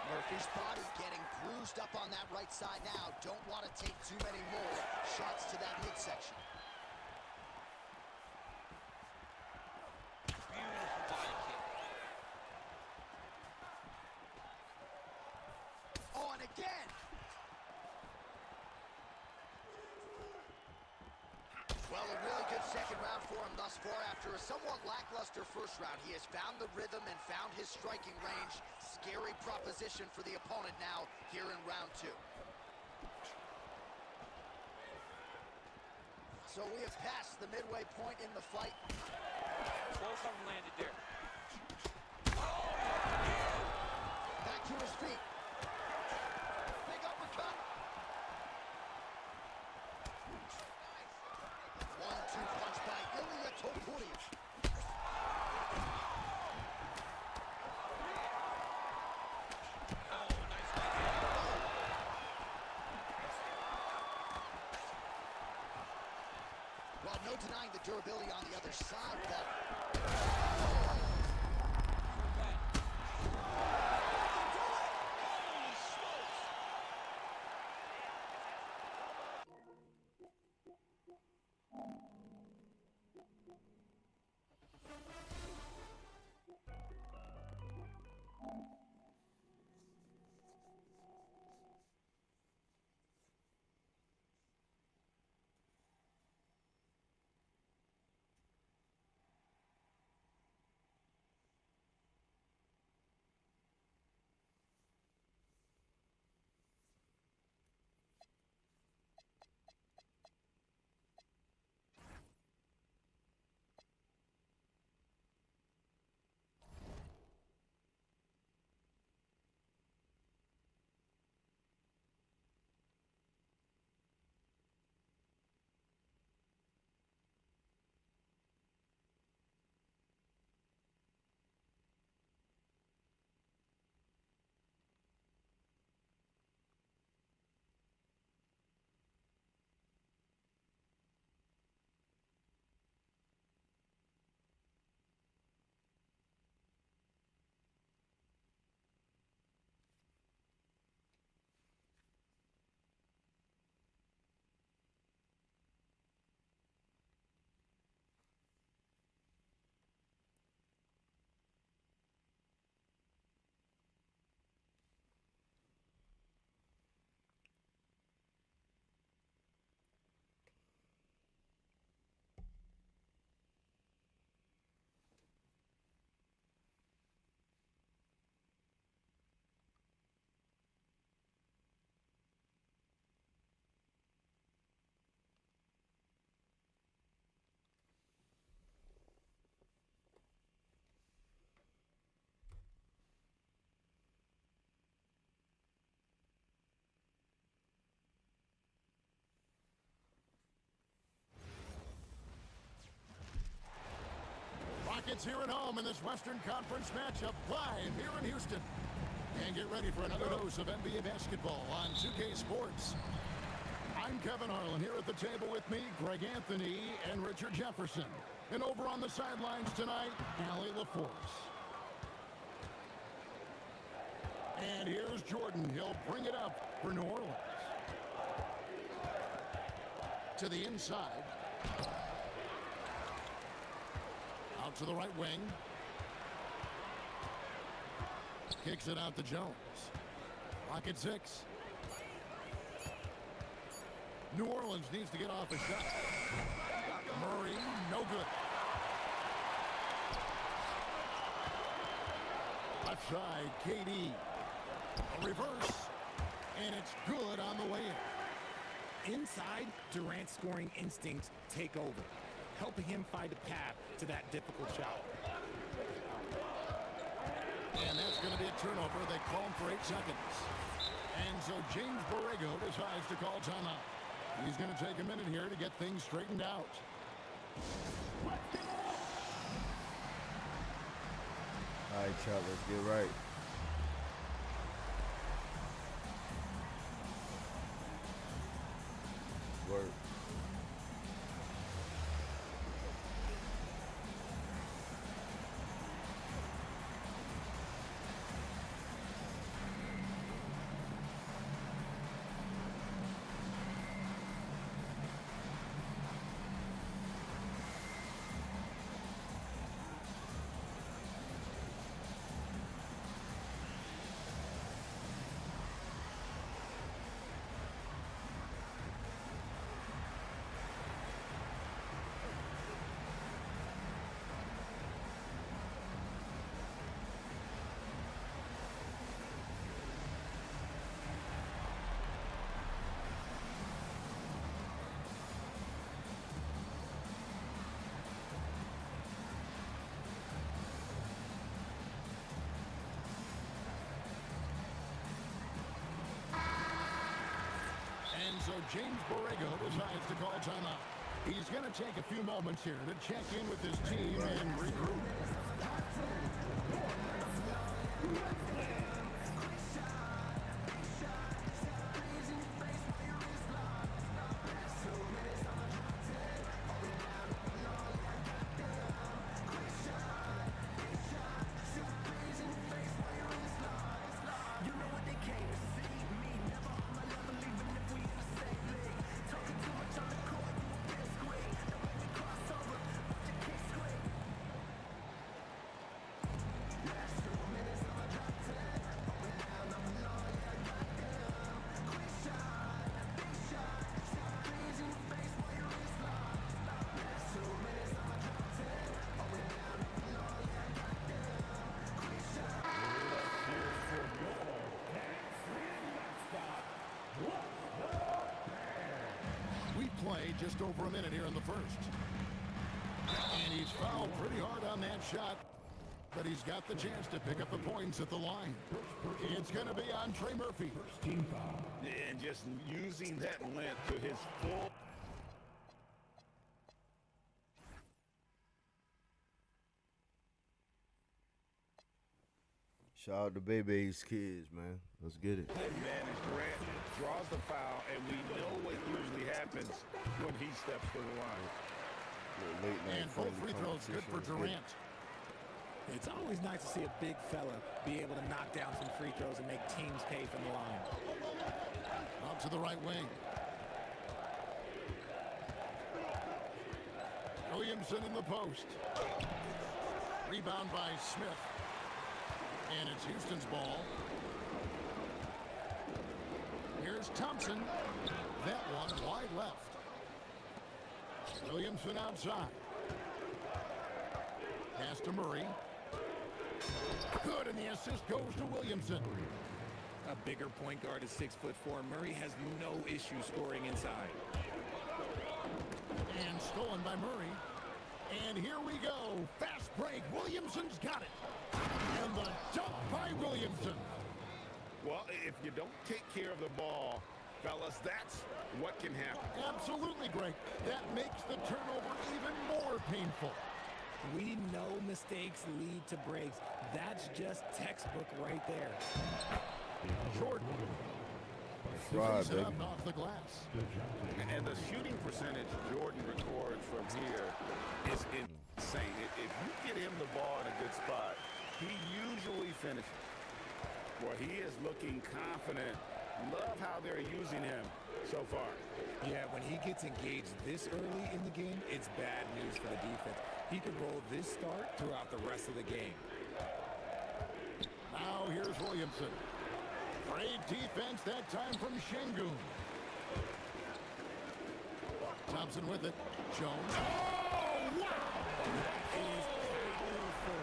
Murphy's body getting bruised up on that right side now. Don't want to take too many more shots to that midsection. Beautiful body kick. Oh, and again. Well, a really good second round for him thus far. After a somewhat lackluster first round, he has found the rhythm and found his striking range. Scary proposition for the opponent now here in round 2. So we have passed the midway point in the fight. Both of them landed there. Back to his feet. Big uppercut. 1-2 punch by Ilya Topuria. Well, no denying the durability on the other side, but... Rockets here at home in this Western Conference matchup live here in Houston. And get ready for another dose of NBA basketball on 2K Sports. I'm Kevin Harlan. Here at the table with me, Greg Anthony and Richard Jefferson. And over on the sidelines tonight, Allie LaForce. And here's Jordan. He'll bring it up for New Orleans. To the inside. Out to the right wing. Kicks it out to Jones. Clock at 6. New Orleans needs to get off a shot. Murray, no good. Left side, KD. A reverse, and it's good on the way in. Inside, Durant's scoring instincts take over, helping him find a path to that difficult shot. And that's going to be a turnover. They call him for 8 seconds. And so James Borrego decides to call timeout. He's going to take a minute here to get things straightened out. All right, Chuck, let's get right. Work. And so James Borrego decides to call timeout. He's going to take a few moments here to check in with his team and regroup. Just over a minute here in the first. And he's fouled pretty hard on that shot, but he's got the chance to pick up the points at the line. It's going to be on Trey Murphy. And just using that length to his full... Shout out to Bebe's kids, man. Let's get it. Advantage. Durant draws the foul, and we know what usually happens when he steps to the line. And both free throws good for Durant. It's always nice to see a big fella be able to knock down some free throws and make teams pay from the line. Out to the right wing. Williamson in the post. Rebound by Smith. And it's Houston's ball. Here's Thompson. That one wide left. Williamson outside. Pass to Murray. Good, and the assist goes to Williamson. A bigger point guard is 6'4". Murray has no issue scoring inside. And stolen by Murray. And here we go. Fast break. Williamson's got it. And the dunk by Williamson. Well, if you don't take care of the ball, fellas, that's what can happen. Absolutely, Greg. That makes the turnover even more painful. We know mistakes lead to breaks. That's just textbook right there. Jordan. Right, baby. Off the glass. And the shooting percentage Jordan records from here is insane. If you get him the ball in a good spot, he usually finishes. Well, he is looking confident. Love how they're using him so far. Yeah, when he gets engaged this early in the game, it's bad news for the defense. He could roll this start throughout the rest of the game. Now here's Williamson. Great defense that time from Şengün. Thompson with it. Jones. Oh, wow! That is powerful.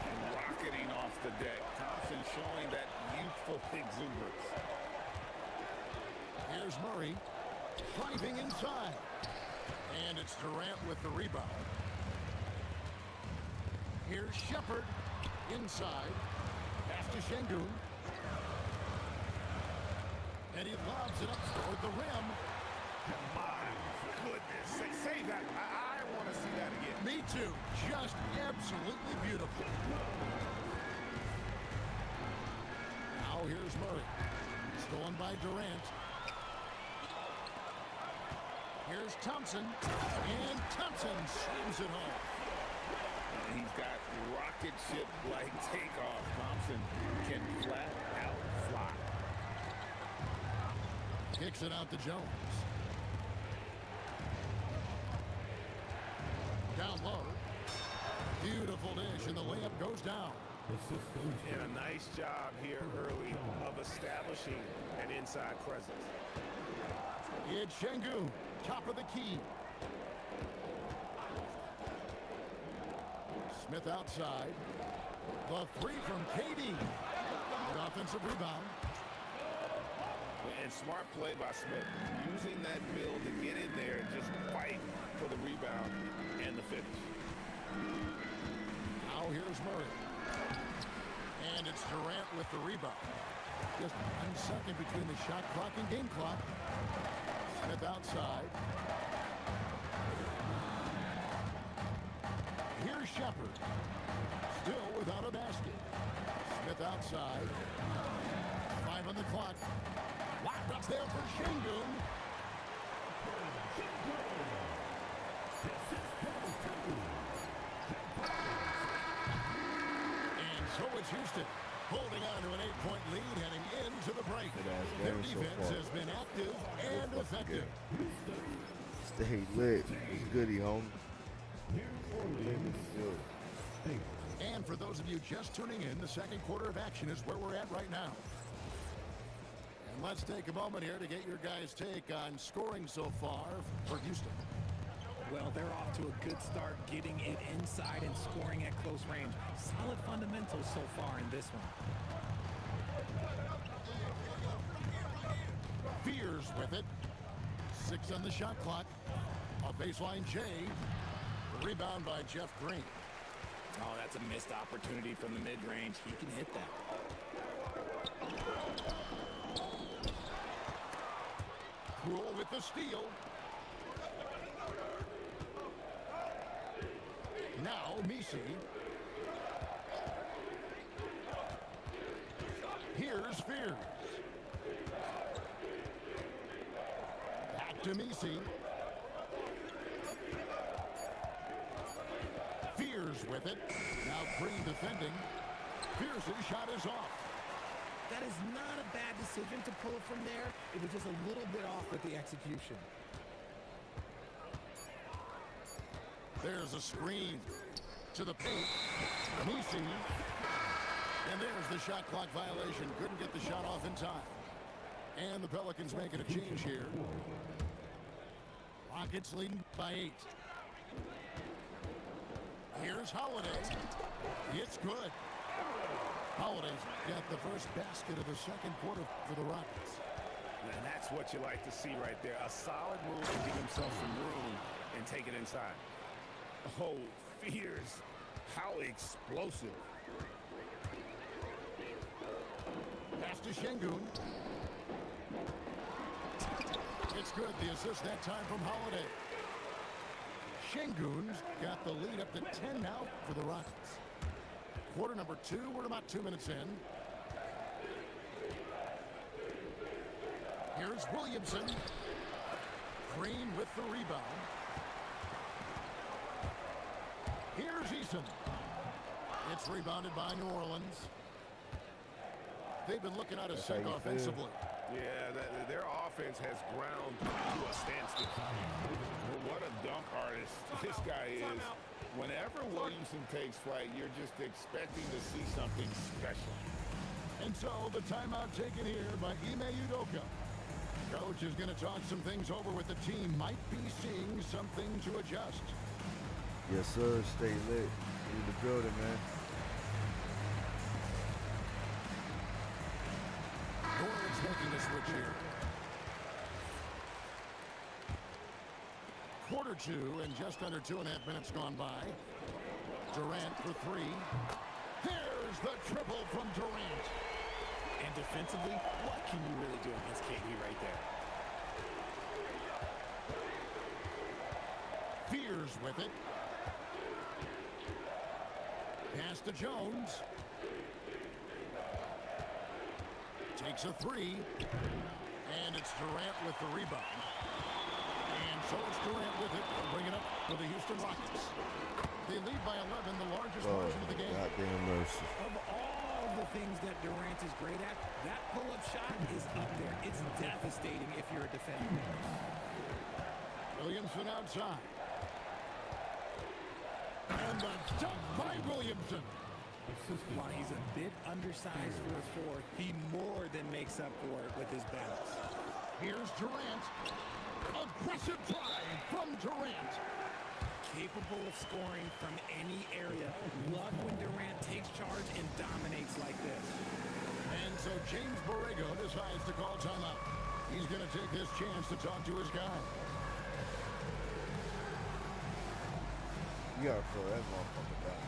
And rocketing off the deck. Thompson showing that youthful exuberance. Here's Murray. Driving inside. And it's Durant with the rebound. Here's Shepard. Inside. Pass to Şengün. And he lobs it up toward the rim. My goodness. Say that. I want to see that again. Me too. Just absolutely beautiful. Now here's Murray. Stolen by Durant. Here's Thompson. And Thompson swings it home. He's got rocket ship-like takeoff. Thompson can flat out fly. Kicks it out to Jones. Down low. Beautiful dish, and the layup goes down. And a nice job here early of establishing an inside presence. It's Şengün, top of the key. Smith outside. The three from KD. Good offensive rebound. And smart play by Smith. Using that build to get in there and just fight for the rebound and the finish. Now here's Murray. And it's Durant with the rebound. Just 1 second between the shot clock and game clock. Smith outside. Here's Shepard. Still without a basket. Smith outside. 5 on the clock. Locked up there for Şengün. And so it's Houston holding on to an 8-point lead heading into the break. Their defense has been active and effective. Stay lit. It's goody, homie. And for those of you just tuning in, the second quarter of action is where we're at right now. And let's take a moment here to get your guys' take on scoring so far for Houston. Well, they're off to a good start getting it inside and scoring at close range. Solid fundamentals so far in this one. Fears with it. 6 on the shot clock. A baseline J. Rebound by Jeff Green. Oh, that's a missed opportunity from the mid-range. He can hit that. Poole with the steal. Now, Misi. Here's Fears. Back to Misi. Fears with it. Now Green defending. Fears' shot is off. That is not a bad decision to pull it from there. It was just a little bit off with the execution. There's a screen to the paint. Misi. And there's the shot clock violation. Couldn't get the shot off in time. And the Pelicans making a change here. Rockets leading by 8. Here's Holiday. It's good. Holiday's got the first basket of the second quarter for the Rockets. And that's what you like to see right there. A solid move to give himself some room and take it inside. Oh, Fears. How explosive. Pass to Şengün. It's good. The assist that time from Holiday. Şengün's got the lead up to 10 now for the Rockets. Quarter number 2. We're about 2 minutes in. Here's Williamson. Green with the rebound. Here's Eason. It's rebounded by New Orleans. They've been looking out of sync offensively. Yeah, their offense has ground to a standstill. What a dunk artist this guy is Whenever Williamson takes flight, you're just expecting to see something special. And so the timeout taken here by Ime Udoka. Coach is going to talk some things over with the team. Might be seeing something to adjust. Yes, sir. Stay lit. In the building, man. Gordon's making the switch here. Quarter two and just under 2.5 minutes gone by. Durant for three. There's the triple from Durant. And defensively, what can you really do against KD right there? Fears with it. Pass to Jones. Takes a three. And it's Durant with the rebound. And so it's Durant with it. They'll bring it up for the Houston Rockets. They lead by 11, the largest margin of the game. Goddamn mercy. Of all the things that Durant is great at, that pull-up shot is up there. It's devastating if you're a defender. Williamson outside. And the dunk by Williamson. While he's a bit undersized for his forward, he more than makes up for it with his balance. Here's Durant. Aggressive drive from Durant. Capable of scoring from any area. Love when Durant takes charge and dominates like this. And so James Borrego decides to call timeout. He's going to take this chance to talk to his guy. You gotta throw that motherfucker back.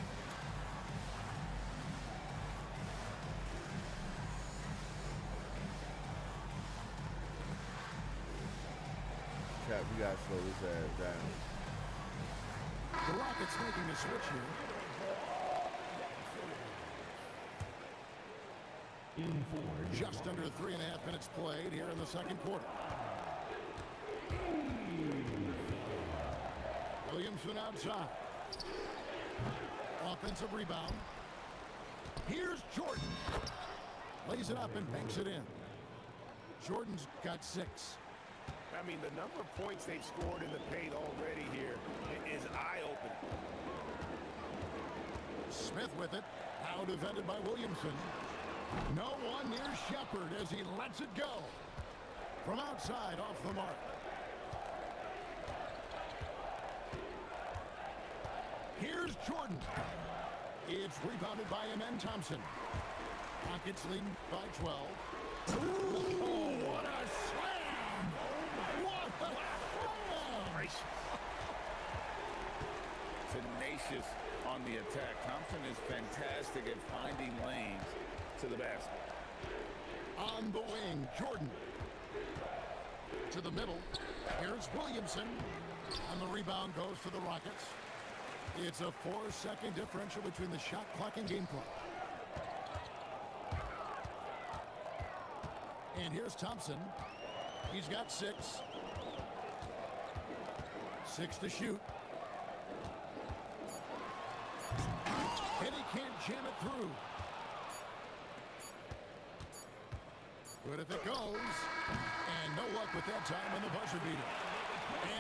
Cap, you gotta slow this ass down. The Rockets making a switch here. Just under 3.5 minutes played here in the second quarter. Williamson outside. Offensive rebound. Here's Jordan. Lays it up and banks it in. Jordan's got 6. I mean, the number of points they've scored in the paint already here is eye-opening. Smith with it. Now defended by Williamson. No one near Shepard as he lets it go. From outside, off the mark. Here's Jordan. It's rebounded by Amen Thompson. Rockets leading by 12. Oh, what a slam! What a slam! Tenacious on the attack. Thompson is fantastic at finding lanes to the basket. On the wing, Jordan. To the middle. Here's Williamson. And the rebound goes to the Rockets. It's a 4-second differential between the shot clock and game clock. And here's Thompson. He's got 6. 6 to shoot. And he can't jam it through. But if it goes, and no luck with that time on the buzzer beater.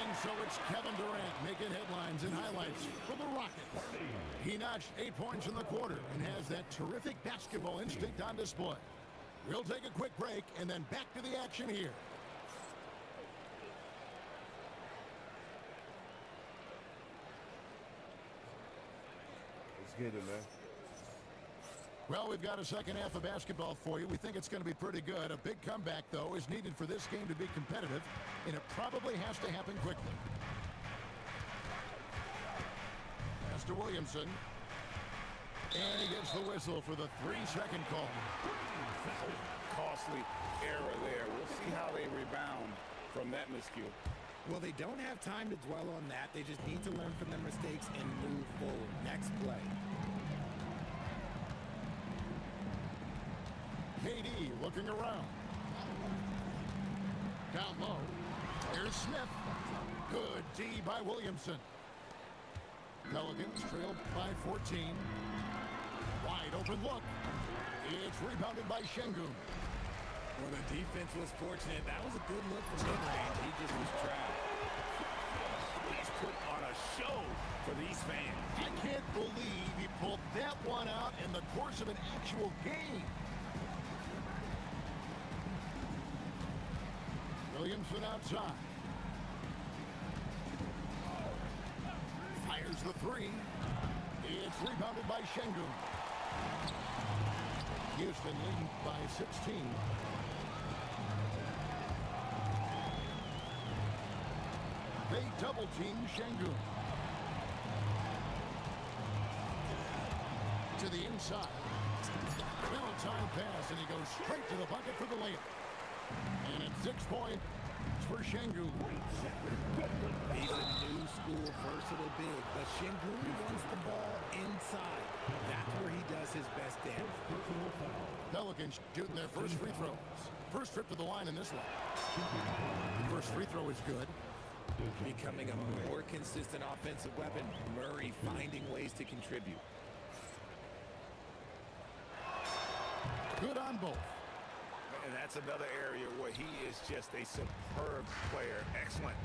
And so it's Kevin Durant making headlines and highlights for the Rockets. He notched 8 points in the quarter and has that terrific basketball instinct on display. We'll take a quick break and then back to the action here. Let's get it, man. Well, we've got a second half of basketball for you. We think it's going to be pretty good. A big comeback, though, is needed for this game to be competitive, and it probably has to happen quickly. Pass to Williamson. And he gets the whistle for the 3-second call. Costly error there. We'll see how they rebound from that miscue. Well, they don't have time to dwell on that. They just need to learn from their mistakes and move forward. Next play. KD looking around. Down low. Here's Smith. Good D by Williamson. Pelicans trailed by 14. Wide open look. It's rebounded by Şengün. Well, the defense was fortunate. That was a good look from mid-range. He just was trapped. He's put on a show for these fans. of an actual game. Williamson outside. Fires the three. It's rebounded by Şengün. Houston leading by 16. They double team Şengün. To the inside. Well-timed pass, and he goes straight to the bucket for the layup. And it's 6 points for Şengün. He's a new school versatile big, but Şengün wants the ball inside. That's where he does his best damage. Pelicans shooting their first free throws. First trip to the line in this one. First free throw is good. Becoming a more consistent offensive weapon, Murray finding ways to contribute. Good on both. And that's another area where he is just a superb player. Excellent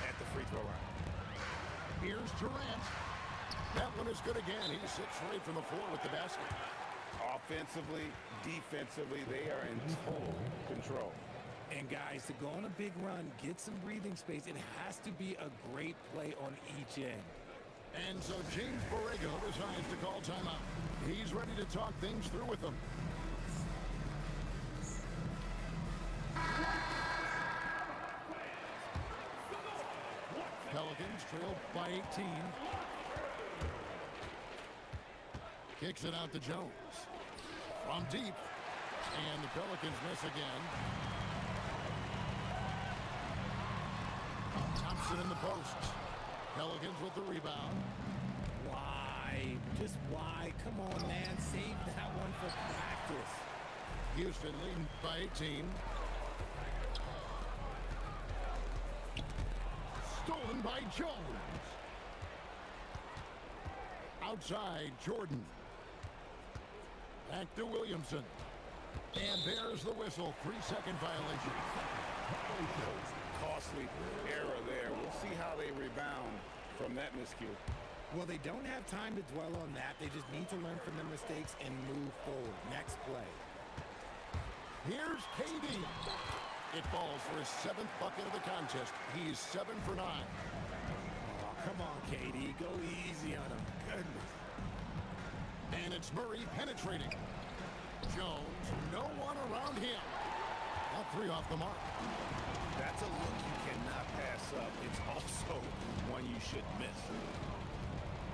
at the free throw line. Here's Durant. That one is good again. He's 6 for 8 from the floor with the basket. Offensively, defensively, they are in total control. And guys, to go on a big run, get some breathing space, it has to be a great play on each end. And so James Borrego decides to call timeout. He's ready to talk things through with them. Pelicans trail by 18. Kicks it out to Jones. From deep. And the Pelicans miss again. Thompson in the post. Pelicans with the rebound. Why? Just why? Come on, man. Save that one for practice. Houston leading by 18. Stolen by Jones. Outside, Jordan. Back to Williamson. And there's the whistle. 3-second violation. Costly error there. We'll see how they rebound from that miscue. Well, they don't have time to dwell on that. They just need to learn from their mistakes and move forward. Next play. Here's KD. It falls for his 7th bucket of the contest. He's 7 for 9. Oh, come on, KD. Go easy on him. Goodness. And it's Murray penetrating. Jones, no one around him. All 3 off the mark. That's a look you cannot pass up. It's also one you should miss.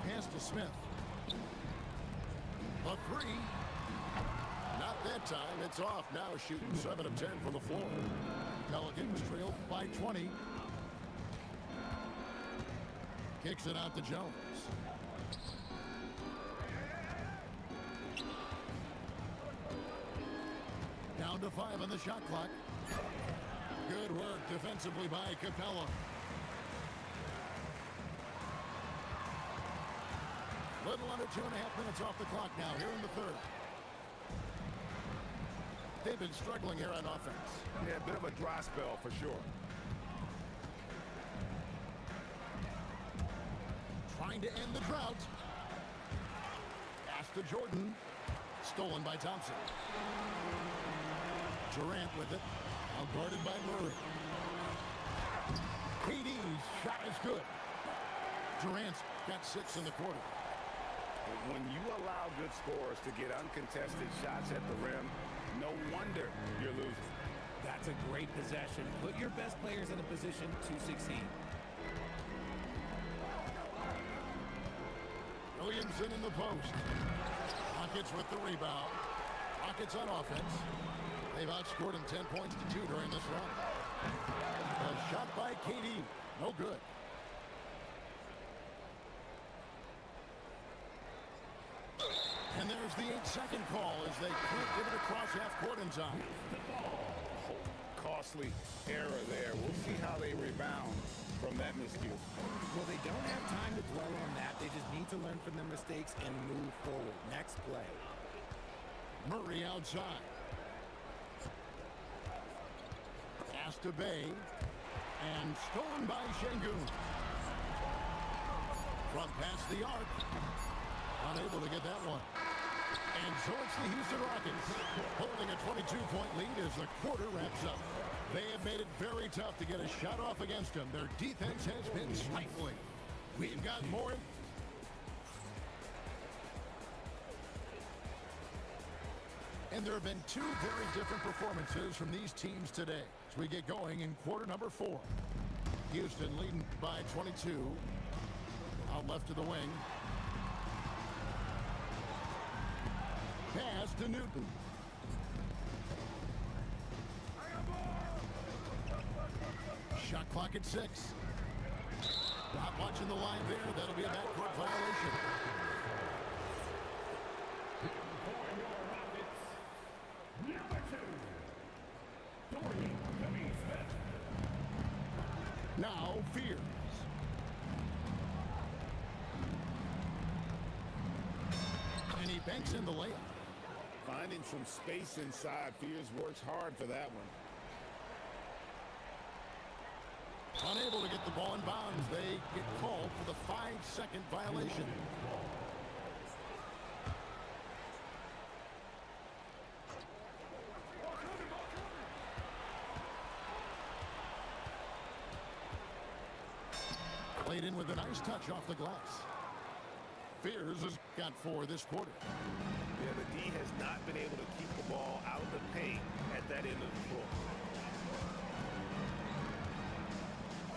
Pass to Smith. The 3. Not that time. It's off now, shooting 7 of 10 from the floor. Pelicans trail by 20. Kicks it out to Jones. Down to 5 on the shot clock. Good work defensively by Capella. Little under 2.5 minutes off the clock now here in the third. They've been struggling here on offense. Yeah, a bit of a dry spell for sure. Trying to end the drought. Pass to Jordan. Stolen by Thompson. Durant with it. Now guarded by Murray. KD's shot is good. Durant's got 6 in the quarter. When you allow good scorers to get uncontested shots at the rim, no wonder you're losing. That's a great possession. Put your best players in a position to succeed. Williamson in the post. Rockets with the rebound. Rockets on offense. They've outscored him 10 points to 2 during this run. A shot by KD. No good. And there's the 8-second call as they can't get it across half court in time. Costly error there. We'll see how they rebound from that miscue. Well, they don't have time to dwell on that. They just need to learn from their mistakes and move forward. Next play. Murray outside. Pass to Bay. And stolen by Şengün. From past the arc. Unable to get that one. And so it's the Houston Rockets holding a 22-point lead as the quarter wraps up. They have made it very tough to get a shot off against them. Their defense has been stifling. We've got more. And there have been two very different performances from these teams today as we get going in quarter number 4. Houston leading by 22. Out left to the wing. Pass to Newton. Shot clock at 6. Not watching the line there. That'll be a backcourt violation. Now Fears. And he banks in the layup. Finding some space inside. Fears works hard for that one. Unable to get the ball in bounds. They get called for the 5-second violation. Played in with a nice touch off the glass. Fears has got 4 this quarter. Yeah, the D has not been able to keep the ball out of the paint at that end of the floor.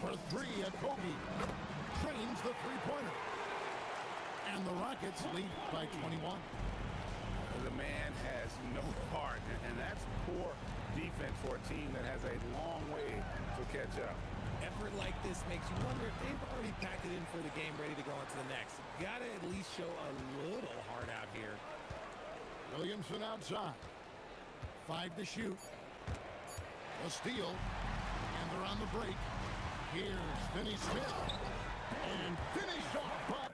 For 3, Kobe trains the three-pointer. And the Rockets lead by 21. The man has no heart, and that's poor defense for a team that has a long way to catch up. Effort like this makes you wonder if they've already packed it in for the game, ready to go on to the next. Gotta at least show a little heart out here. Williamson outside. 5 to shoot. A steal. And they're on the break. Here's Finney Smith. And finished off by